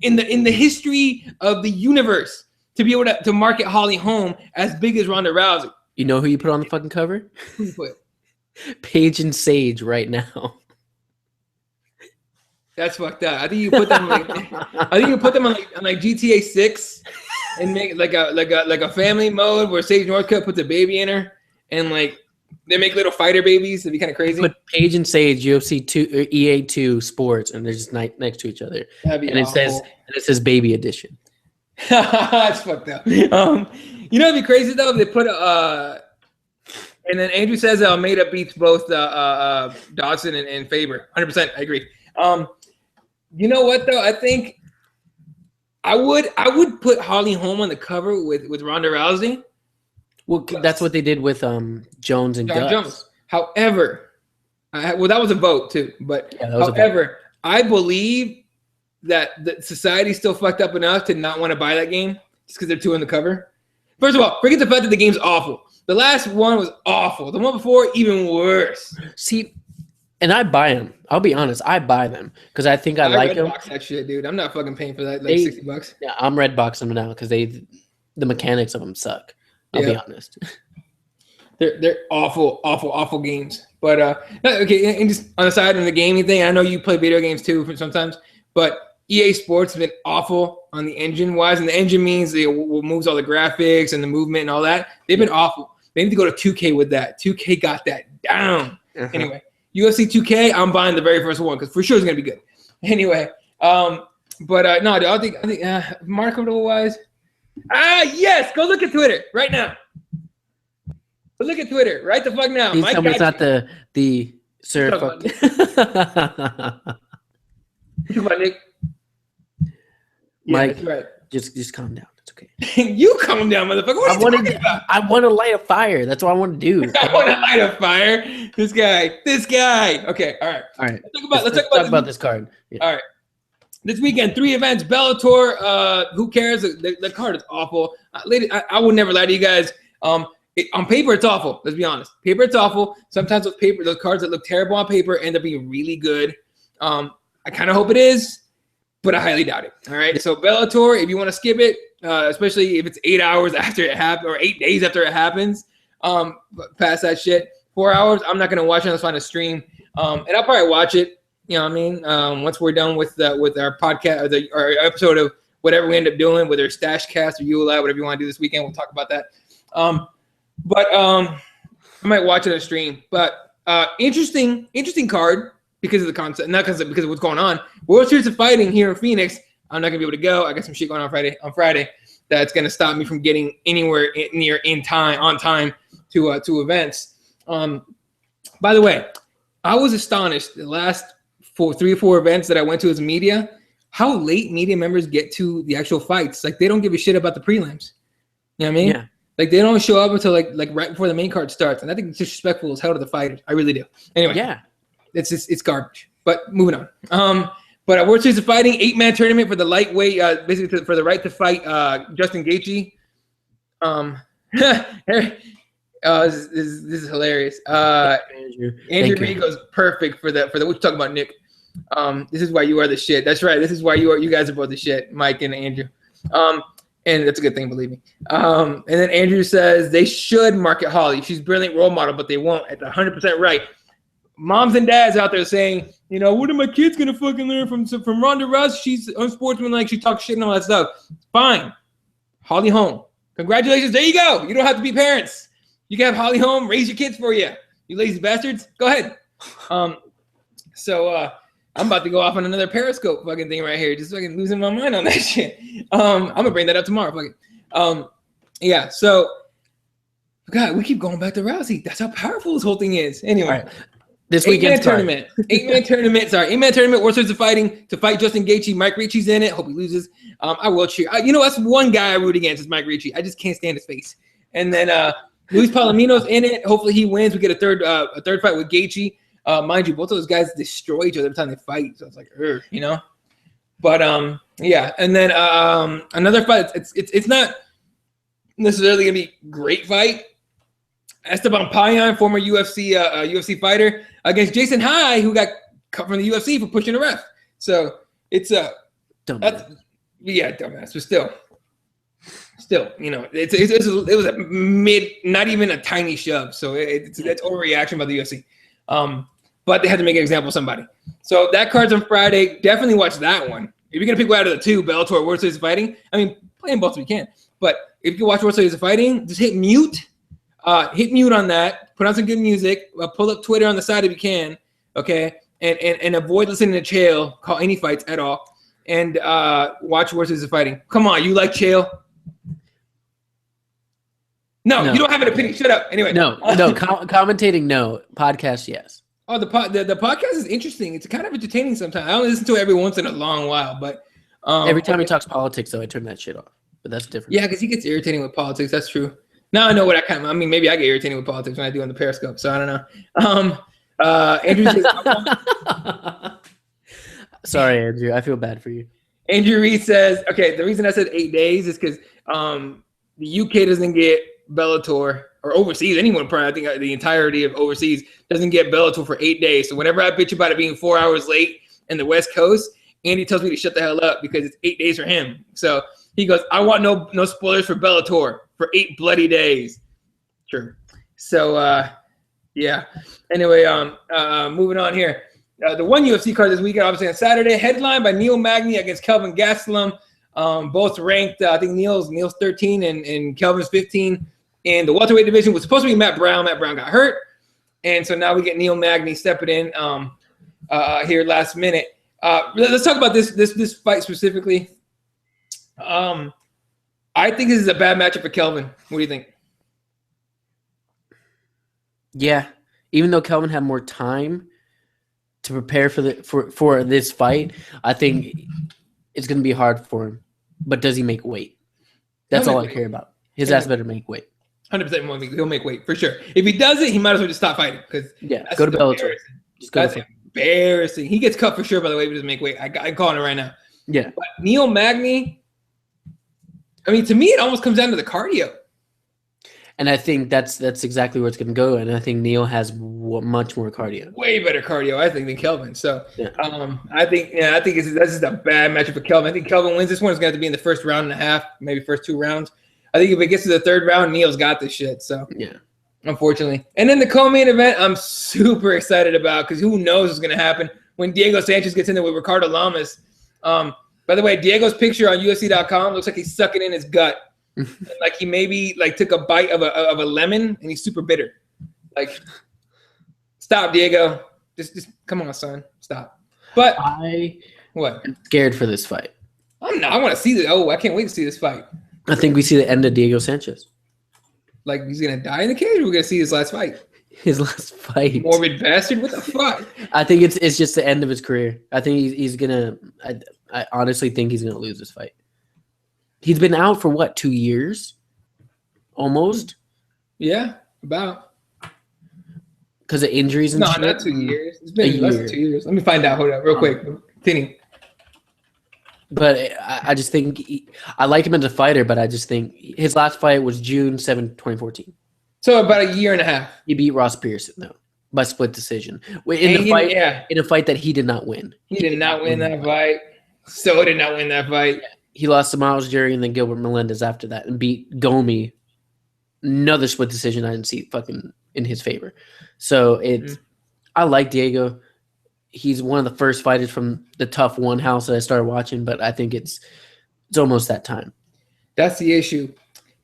in the history of the universe to be able to market Holly Holm as big as Ronda Rousey. You know who you put on the fucking cover? Who you put? Paige and Sage right now. That's fucked up. I think you put them on GTA 6 and make like a family mode where Sage Northcutt puts a baby in her and like they make little fighter babies. It'd be kind of crazy. Put Paige and Sage UFC 2 or EA 2 Sports and they're just next to each other. That'd be awful. It says baby edition. That's fucked up. You know it'd be crazy though if they put and then Andrew says Almeida beats both Dodson and Faber. 100%. I agree. You know what though? I think I would put Holly Holm on the cover with Ronda Rousey. Well, that's what they did with Jones and Gus. Jones. However, that was a vote too. But however, I believe that the society's still fucked up enough to not want to buy that game just because they're two on the cover. First of all, forget the fact that the game's awful. The last one was awful. The one before, even worse. See. And I buy them. I'll be honest. I buy them because I think I like them. Redbox that shit, dude. I'm not fucking paying for that. Like $60. Yeah, I'm Redboxing them now because the mechanics of them suck. I'll be honest. They're awful games. But okay. And just on the side of the gaming thing, I know you play video games too sometimes, but EA Sports has been awful on the engine wise, and the engine means it moves all the graphics and the movement and all that. They've been awful. They need to go to 2K with that. 2K got that down. Anyway. UFC 2K, I'm buying the very first one because for sure it's gonna be good. Anyway, no, dude, I think marketable wise, yes, go look at Twitter right now. But look at Twitter right the fuck now. Please tell me it's not the sir. Fuck. Talk about Nick. Mike, that's right. Just calm down. It's okay. You calm down, motherfucker. What are you talking about? I want to light a fire. That's what I want to do. I want to light a fire. This guy. Okay, all right. Let's talk about this card. Yeah. All right. This weekend, 3 events. Bellator. Who cares? The card is awful. I would never lie to you guys. On paper, it's awful. Let's be honest. Paper, it's awful. Sometimes with paper, those cards that look terrible on paper end up being really good. I kind of hope it is, but I highly doubt it. All right. So Bellator, if you want to skip it, especially if it's 8 hours after it happens or 8 days after it happens, past that shit, 4 hours, I'm not gonna watch it unless I find a stream. And I'll probably watch it. You know what I mean? Once we're done with our podcast or our episode of whatever we end up doing, whether it's Stash Cast or ULI, whatever you want to do this weekend, we'll talk about that. But I might watch it on stream. But interesting card because of the concept, not because of what's going on. World Series of Fighting here in Phoenix. I'm not gonna be able to go. I got some shit going on Friday that's gonna stop me from getting anywhere near on time to events. By the way, I was astonished the last 3 or 4 events that I went to as media, how late media members get to the actual fights. Like they don't give a shit about the prelims. You know what I mean? Yeah. Like they don't show up until like right before the main card starts, and I think it's disrespectful as hell to the fighters. I really do. Anyway, yeah, it's garbage. But moving on. But World Series of Fighting 8-man tournament for the lightweight, basically for the right to fight Justin Gaethje. This is hilarious. Andrew Reed goes perfect for what you talking about, Nick. This is why you are the shit. That's right. This is why you guys are both the shit, Mike and Andrew. And that's a good thing, believe me. And then Andrew says they should market Holly. She's a brilliant role model, but they won't. At 100% right. Moms and dads out there saying, you know, what are my kids gonna fucking learn from Ronda Rousey? She's unsportsmanlike. She talks shit and all that stuff. Fine, Holly Holm. Congratulations. There you go. You don't have to be parents. You can have Holly Holm raise your kids for you. You lazy bastards. Go ahead. So I'm about to go off on another Periscope fucking thing right here. Just fucking losing my mind on that shit. I'm gonna bring that up tomorrow. Fucking. Yeah. So, God, we keep going back to Rousey. That's how powerful this whole thing is. Anyway. Right. This weekend's tournament. 8-man tournament. Sorry, 8-man tournament. World Series of Fighting to fight Justin Gaethje. Mike Ricci's in it. Hope he loses. I will cheer. You know, that's one guy I root against is Mike Ricci. I just can't stand his face. And then Luis Palomino's in it. Hopefully he wins. We get a third fight with Gaethje. Mind you, both of those guys destroy each other every time they fight. So it's like, you know. But yeah. And then another fight. It's not necessarily gonna be a great fight. Esteban Payan, former UFC fighter, against Jason High, who got cut from the UFC for pushing a ref. So it's dumbass. Yeah, dumbass. But still, you know, it was a mid, not even a tiny shove. So it's overreaction by the UFC. But they had to make an example of somebody. So that card's on Friday. Definitely watch that one. If you're gonna pick one out of the two, Bellator, World Series of Fighting. I mean, play them both if you can. But if you can watch World Series of Fighting, just hit mute. Hit mute on that. Put on some good music. Pull up Twitter on the side if you can. Okay, and avoid listening to Chael call any fights at all. And watch World Series of Fighting. Come on, you like Chael? No, you don't have an opinion. Shut up. Anyway. No. Commentating, no. Podcast, yes. Oh, the podcast is interesting. It's kind of entertaining sometimes. I only listen to it every once in a long while, but every time he talks politics, though, I turn that shit off. But that's different. Yeah, because he gets irritating with politics. That's true. Now I know what I mean, maybe I get irritated with politics when I do on the Periscope, so I don't know. Andrew says, sorry, Andrew. I feel bad for you. Andrew Reed says, okay, the reason I said 8 days is because the UK doesn't get Bellator, or overseas, anyone probably, I think the entirety of overseas doesn't get Bellator for 8 days. So whenever I bitch about it being 4 hours late in the West Coast, Andy tells me to shut the hell up because it's 8 days for him. So he goes, I want no spoilers for Bellator for 8 bloody days. True. So, yeah. Anyway, moving on here. The one UFC card this weekend, obviously on Saturday, headlined by Neil Magny against Kelvin Gastelum. Both ranked, I think Neil's 13 and Kelvin's 15. And the welterweight division was supposed to be Matt Brown. Matt Brown got hurt. And so now we get Neil Magny stepping in here last minute. Let's talk about this fight specifically. I think this is a bad matchup for Kelvin. What do you think? Yeah, even though Kelvin had more time to prepare for this fight, I think it's going to be hard for him. But does he make weight? That's all I care about. His ass better make weight. 100% he'll make weight for sure. If he does it, he might as well just stop fighting because go to Bellator. That's embarrassing. He gets cut for sure. By the way, if he doesn't make weight, I'm calling it right now. Yeah, but Neil Magny. I mean, to me, it almost comes down to the cardio. And I think that's exactly where it's going to go. And I think Neil has much more cardio. Way better cardio, I think, than Kelvin. So, I think this is a bad matchup for Kelvin. I think Kelvin wins this one. It's going to have to be in the first round and a half, maybe first 2 rounds. I think if it gets to the 3rd round, Neil's got this shit. So, unfortunately. And then the co-main event, I'm super excited about because who knows what's going to happen when Diego Sanchez gets in there with Ricardo Lamas. By the way, Diego's picture on UFC.com looks like he's sucking in his gut. Like he maybe took a bite of a lemon and he's super bitter. Like, stop, Diego. Just come on, son. Stop. But I'm what? Scared for this fight. I'm not. I want to see this. Oh, I can't wait to see this fight. I think we see the end of Diego Sanchez. Like he's gonna die in the cage. Or we're gonna see his last fight. His last fight. Morbid bastard. What the fuck? I think it's just the end of his career. I think he's gonna. I honestly think he's gonna lose this fight. He's been out for what, 2 years? Almost? Yeah, about. Because of injuries and shit? No, not 2 years. It's been less than 2 years. Let me find out. Hold up, real quick. Continue. But I just think I like him as a fighter, but I just think his last fight was June 7, 2014. So about a year and a half. He beat Ross Pearson, though, by split decision. In a fight that he did not win. He did not win that fight. So did not win that fight. He lost to Miles Jury and then Gilbert Melendez after that and beat Gomi. Another split decision I didn't see fucking in his favor. So I like Diego. He's one of the first fighters from the Tough One house that I started watching, but I think it's almost that time. That's the issue.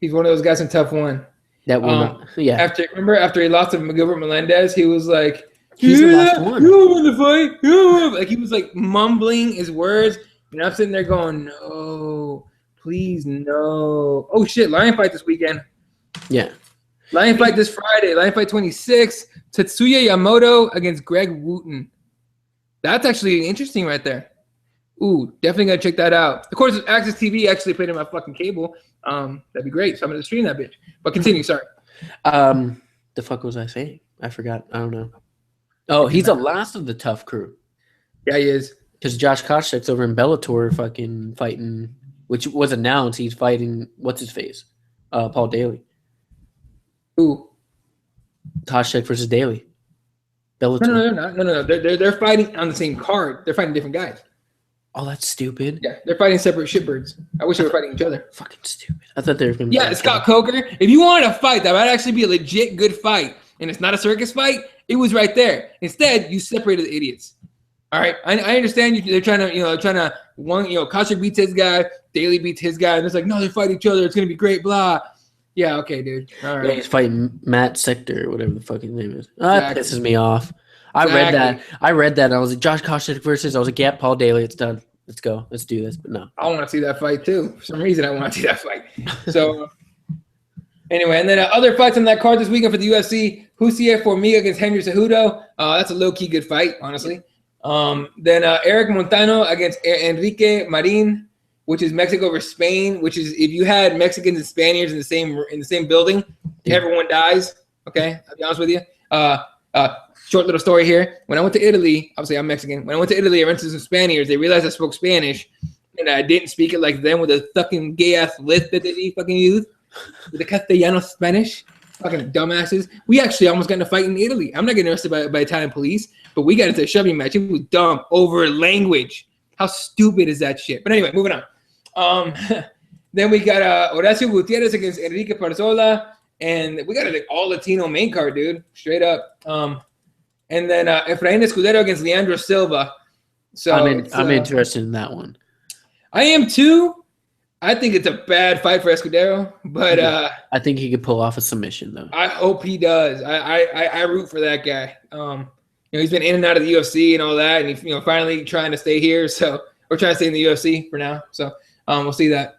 He's one of those guys in Tough One. That will After he lost to Gilbert Melendez, he was like, he's the last one. You won the fight. Like he was like mumbling his words. And I'm sitting there going, no, please, no. Oh, shit, Lion fight this weekend. Yeah. Lion fight this Friday. Lion fight 26. Tetsuya Yamamoto against Greg Wooten. That's actually interesting right there. Ooh, definitely going to check that out. Of course, Access TV actually played in my fucking cable. That'd be great. So I'm going to stream that bitch. But continue, sorry. The fuck was I saying? I forgot. I don't know. Oh, he's the last of the Tough crew. Yeah, he is. Because Josh Koscheck's over in Bellator fucking fighting, which was announced. He's fighting, what's his face? Paul Daly. Who? Koscheck versus Daly. Bellator. No, they're not. No. They're fighting on the same card. They're fighting different guys. Oh, that's stupid. Yeah, they're fighting separate shitbirds. I wish they were fighting each other. Fucking stupid. I thought they were going to be. Yeah, Scott Coker. If you wanted a fight that might actually be a legit good fight, and it's not a circus fight, it was right there. Instead, you separated the idiots. All right, I understand they're trying to Koscheck beats his guy, Daly beats his guy, and it's like, no, they're fighting each other. It's gonna be great, blah. Yeah, okay, dude. All right. Yeah, he's fighting Matt Sector or whatever the fuck his name is. That pisses me off. I read that. And I was like, Josh Koscheck versus. I was like, yeah, Paul Daly. It's done. Let's go. Let's do this. But no, I want to see that fight too. For some reason, I want to see that fight. So anyway, and then other fights on that card this weekend for the UFC: Jussier Formiga against Henry Cejudo. That's a low key good fight, honestly. Then Eric Montano against Enrique Marin, which is Mexico versus Spain. Which is, if you had Mexicans and Spaniards in the same building, everyone dies. Okay, I'll be honest with you. Short little story here. When I went to Italy, obviously I'm Mexican. When I went to Italy, I rented some Spaniards. They realized I spoke Spanish, and I didn't speak it like them with a fucking gay ass lisp that they fucking use with the Castellano Spanish. Fucking dumbasses. We actually almost got in a fight in Italy. I'm not getting arrested by Italian police, but we got into a shoving match. It was dumb over language. How stupid is that shit? But anyway, moving on. Then we got Horacio Gutierrez against Enrique Parzola, and we got an all Latino main card, dude. Straight up. And then Efrain Escudero against Leandro Silva. So I'm interested in that one. I am too. I think it's a bad fight for Escudero, but I think he could pull off a submission though. I hope he does. I root for that guy. He's been in and out of the UFC and all that, and he's finally trying to stay here. So we're trying to stay in the UFC for now. So we'll see that.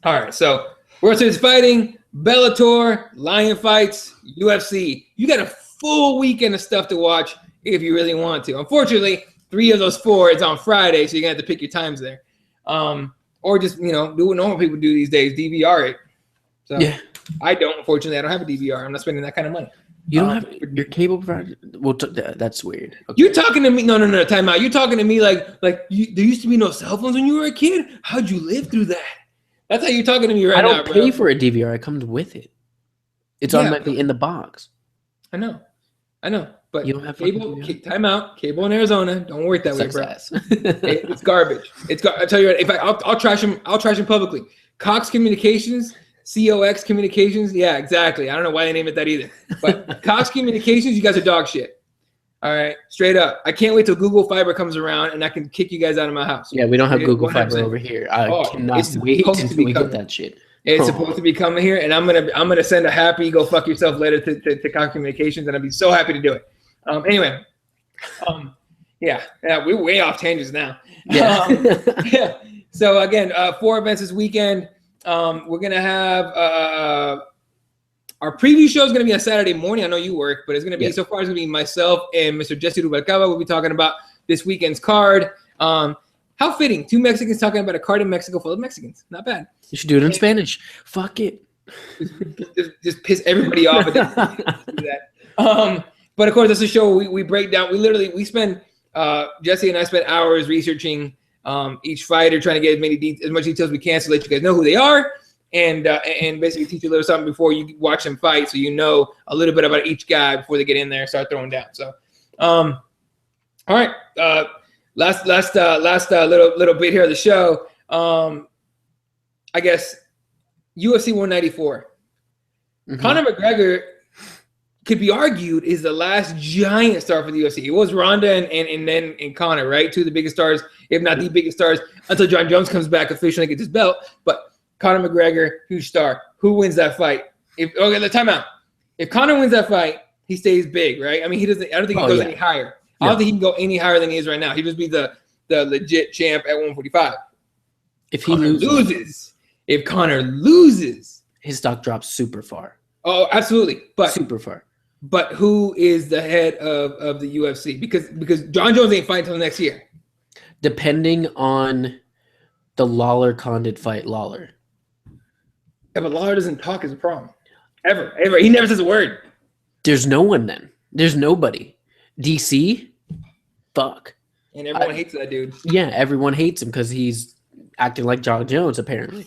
All right. So World Series fighting. Bellator, Lion Fights, UFC. You got a full weekend of stuff to watch if you really want to. Unfortunately, 3 of those 4 is on Friday, so you're gonna have to pick your times there. Or just do what normal people do these days, DVR it. So yeah. I don't. Unfortunately, I don't have a DVR. I'm not spending that kind of money. You don't have your cable provider? Well, that's weird. Okay. You're talking to me? No. Time out. You're talking to me like there used to be no cell phones when you were a kid. How'd you live through that? That's how you're talking to me right now. I don't pay for a DVR. It comes with it. It's automatically in the box. I know. But you don't have cable. Time out. Cable in Arizona. Don't work that way, bro. It's garbage. I tell you what. I'll trash them. I'll trash them publicly. Cox Communications. COX Communications. Yeah, exactly. I don't know why they name it that either. But Cox Communications, you guys are dog shit. All right, straight up. I can't wait till Google Fiber comes around and I can kick you guys out of my house. Yeah, we don't have Google Fiber over here. I cannot wait until we get that shit. It's supposed to be coming here, and I'm gonna send a happy go fuck yourself letter to Cox Communications, and I'd be so happy to do it. Anyway, yeah, we're way off tangents now. Yeah. So again, 4 events this weekend. We're gonna have our preview show is gonna be on Saturday morning. I know you work, but it's gonna be so far. It's gonna be myself and Mr. Jesse Rubalcaba. We'll be talking about this weekend's card. How fitting, 2 Mexicans talking about a card in Mexico full of Mexicans. Not bad. You should do it in Spanish. Fuck it. Just piss everybody off with that. But of course, that's a show we break down. We spend Jesse and I spent hours researching each fighter, trying to get as much details as we can to let you guys know who they are, and basically teach you a little something before you watch them fight, so you know a little bit about each guy before they get in there and start throwing down. So, all right, last little bit here of the show. I guess UFC 194. Mm-hmm. Conor McGregor could be argued is the last giant star for the UFC. It was Ronda and then Conor, right? 2 of the biggest stars, if not the biggest stars, until John Jones comes back officially and gets his belt. But Conor McGregor, huge star. Who wins that fight? The timeout. If Conor wins that fight, he stays big, right? I mean, he doesn't. I don't think he goes any higher. I don't think he can go any higher than he is right now. He'd just be the legit champ at 145. If Conor loses, his stock drops super far. Oh, absolutely, but super far. But who is the head of the UFC? Because John Jones ain't fighting until next year. Depending on the Lawler-Condit fight, Lawler. Yeah, but Lawler doesn't talk is a problem. Ever. He never says a word. There's no one then. There's nobody. DC? Fuck. And everyone hates that dude. Yeah, everyone hates him because he's acting like John Jones, apparently.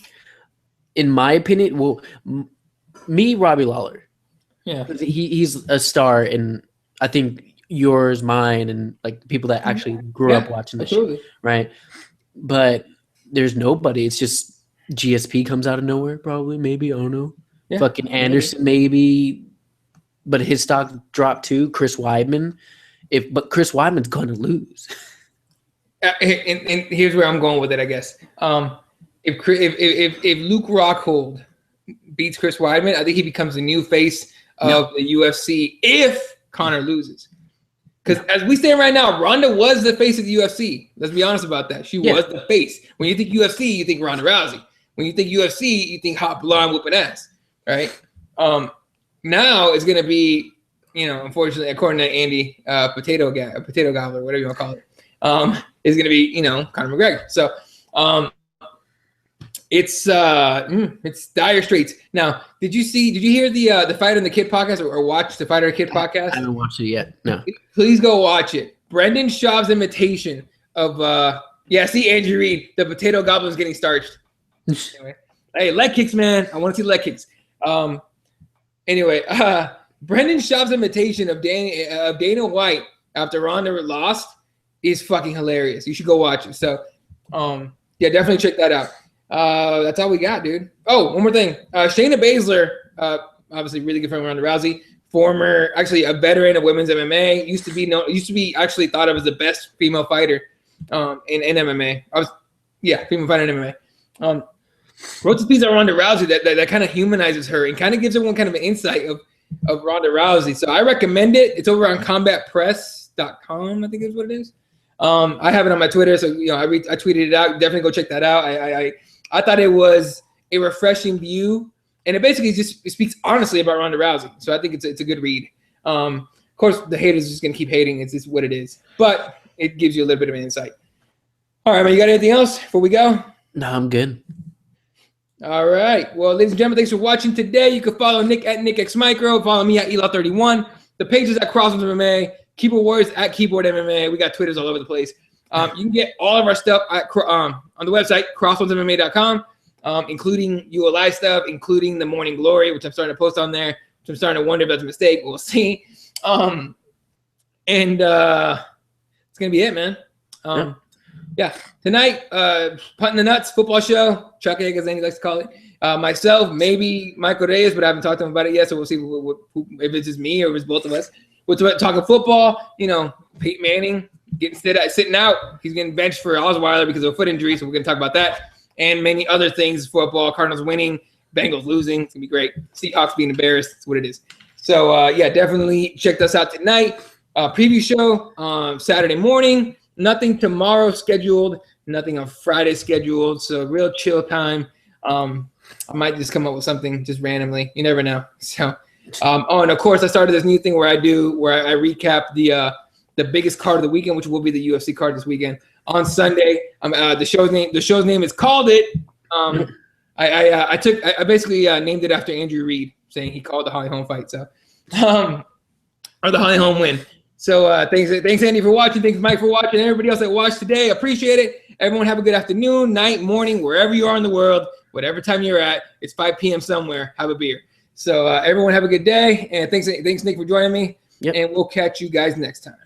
In my opinion, Robbie Lawler. Yeah. He's a star in, I think, yours, mine, and like people that actually grew up watching this shit, right? But there's nobody. It's just GSP comes out of nowhere, probably, maybe. I don't know. Yeah. Fucking Anderson, maybe. But his stock dropped too. Chris Weidman. But Chris Weidman's going to lose. And here's where I'm going with it, I guess. If Luke Rockhold beats Chris Weidman, I think he becomes the new face of the UFC if Conor loses. Because as we stand right now, Ronda was the face of the UFC. Let's be honest about that. She was the face. When you think UFC, you think Ronda Rousey. When you think UFC, you think hot blonde whooping ass, right? Now it's going to be, unfortunately, according to Andy, potato gobbler, whatever you want to call it, is going to be, Conor McGregor. So it's dire straits. Now, did you hear the Fighter and the Kid podcast or watch the Fighter and Kid podcast? I haven't watched it yet. No. Please go watch it. Brendan Schaub's imitation of see Andrew Reid, the potato goblin's getting starched. Anyway, hey, leg kicks, man. I want to see leg kicks. Anyway, Brendan Schaub's imitation of Dana White after Ronda lost is fucking hilarious. You should go watch it. So, definitely check that out. That's all we got, dude. Oh, one more thing. Shayna Baszler, obviously really good friend of Ronda Rousey, actually a veteran of women's MMA, used to be actually thought of as the best female fighter in MMA. Female fighter in MMA. Wrote this piece on Ronda Rousey that kind of humanizes her and kind of gives everyone kind of an insight of Ronda Rousey. So I recommend it. It's over on combatpress.com, I think is what it is. I have it on my Twitter, so I tweeted it out. Definitely go check that out. I thought it was a refreshing view it basically just speaks honestly about Ronda Rousey. So I think it's a good read. Of course, the haters are just gonna keep hating. It's just what it is, but it gives you a little bit of an insight. All right, man. You got anything else before we go? No, I'm good. All right. Well, ladies and gentlemen, thanks for watching today. You can follow Nick at NickXMicro. Follow me at Elaw31. The page is at CrossBonesMMA. Keyboard Warriors at Keyboard MMA. We got Twitters all over the place. You can get all of our stuff at, on the website, CrossBonesMMA.com, including ULI stuff, including the Morning Glory, which I'm starting to post on there, which I'm starting to wonder if that's a mistake. We'll see. And it's going to be it, man. Yeah. Tonight, Punting the Nuts football show. Chuck Egg, as Andy likes to call it. Myself, maybe Michael Reyes, but I haven't talked to him about it yet, so we'll see if it's just me or if it's both of us. We're talking football. You know, Peyton Manning sitting out. He's getting benched for Osweiler because of a foot injury, so we're going to talk about that. And many other things, football, Cardinals winning, Bengals losing. It's going to be great. Seahawks being embarrassed. That's what it is. So, yeah, definitely check us out tonight. Preview show Saturday morning. Nothing tomorrow scheduled. Nothing on Friday scheduled. So real chill time. I might just come up with something just randomly. You never know. So, and of course, I started this new thing where I recap the biggest card of the weekend, which will be the UFC card this weekend on Sunday. The show's name is Called It. I basically named it after Andrew Reid, saying he called the Holly Holm fight. So, or the Holly Holm win. So thanks Andy for watching. Thanks Mike for watching. Everybody else that watched today, appreciate it. Everyone have a good afternoon, night, morning, wherever you are in the world, whatever time you're at. It's 5 p.m. somewhere. Have a beer. So everyone have a good day, and thanks Nick for joining me. Yep. And we'll catch you guys next time.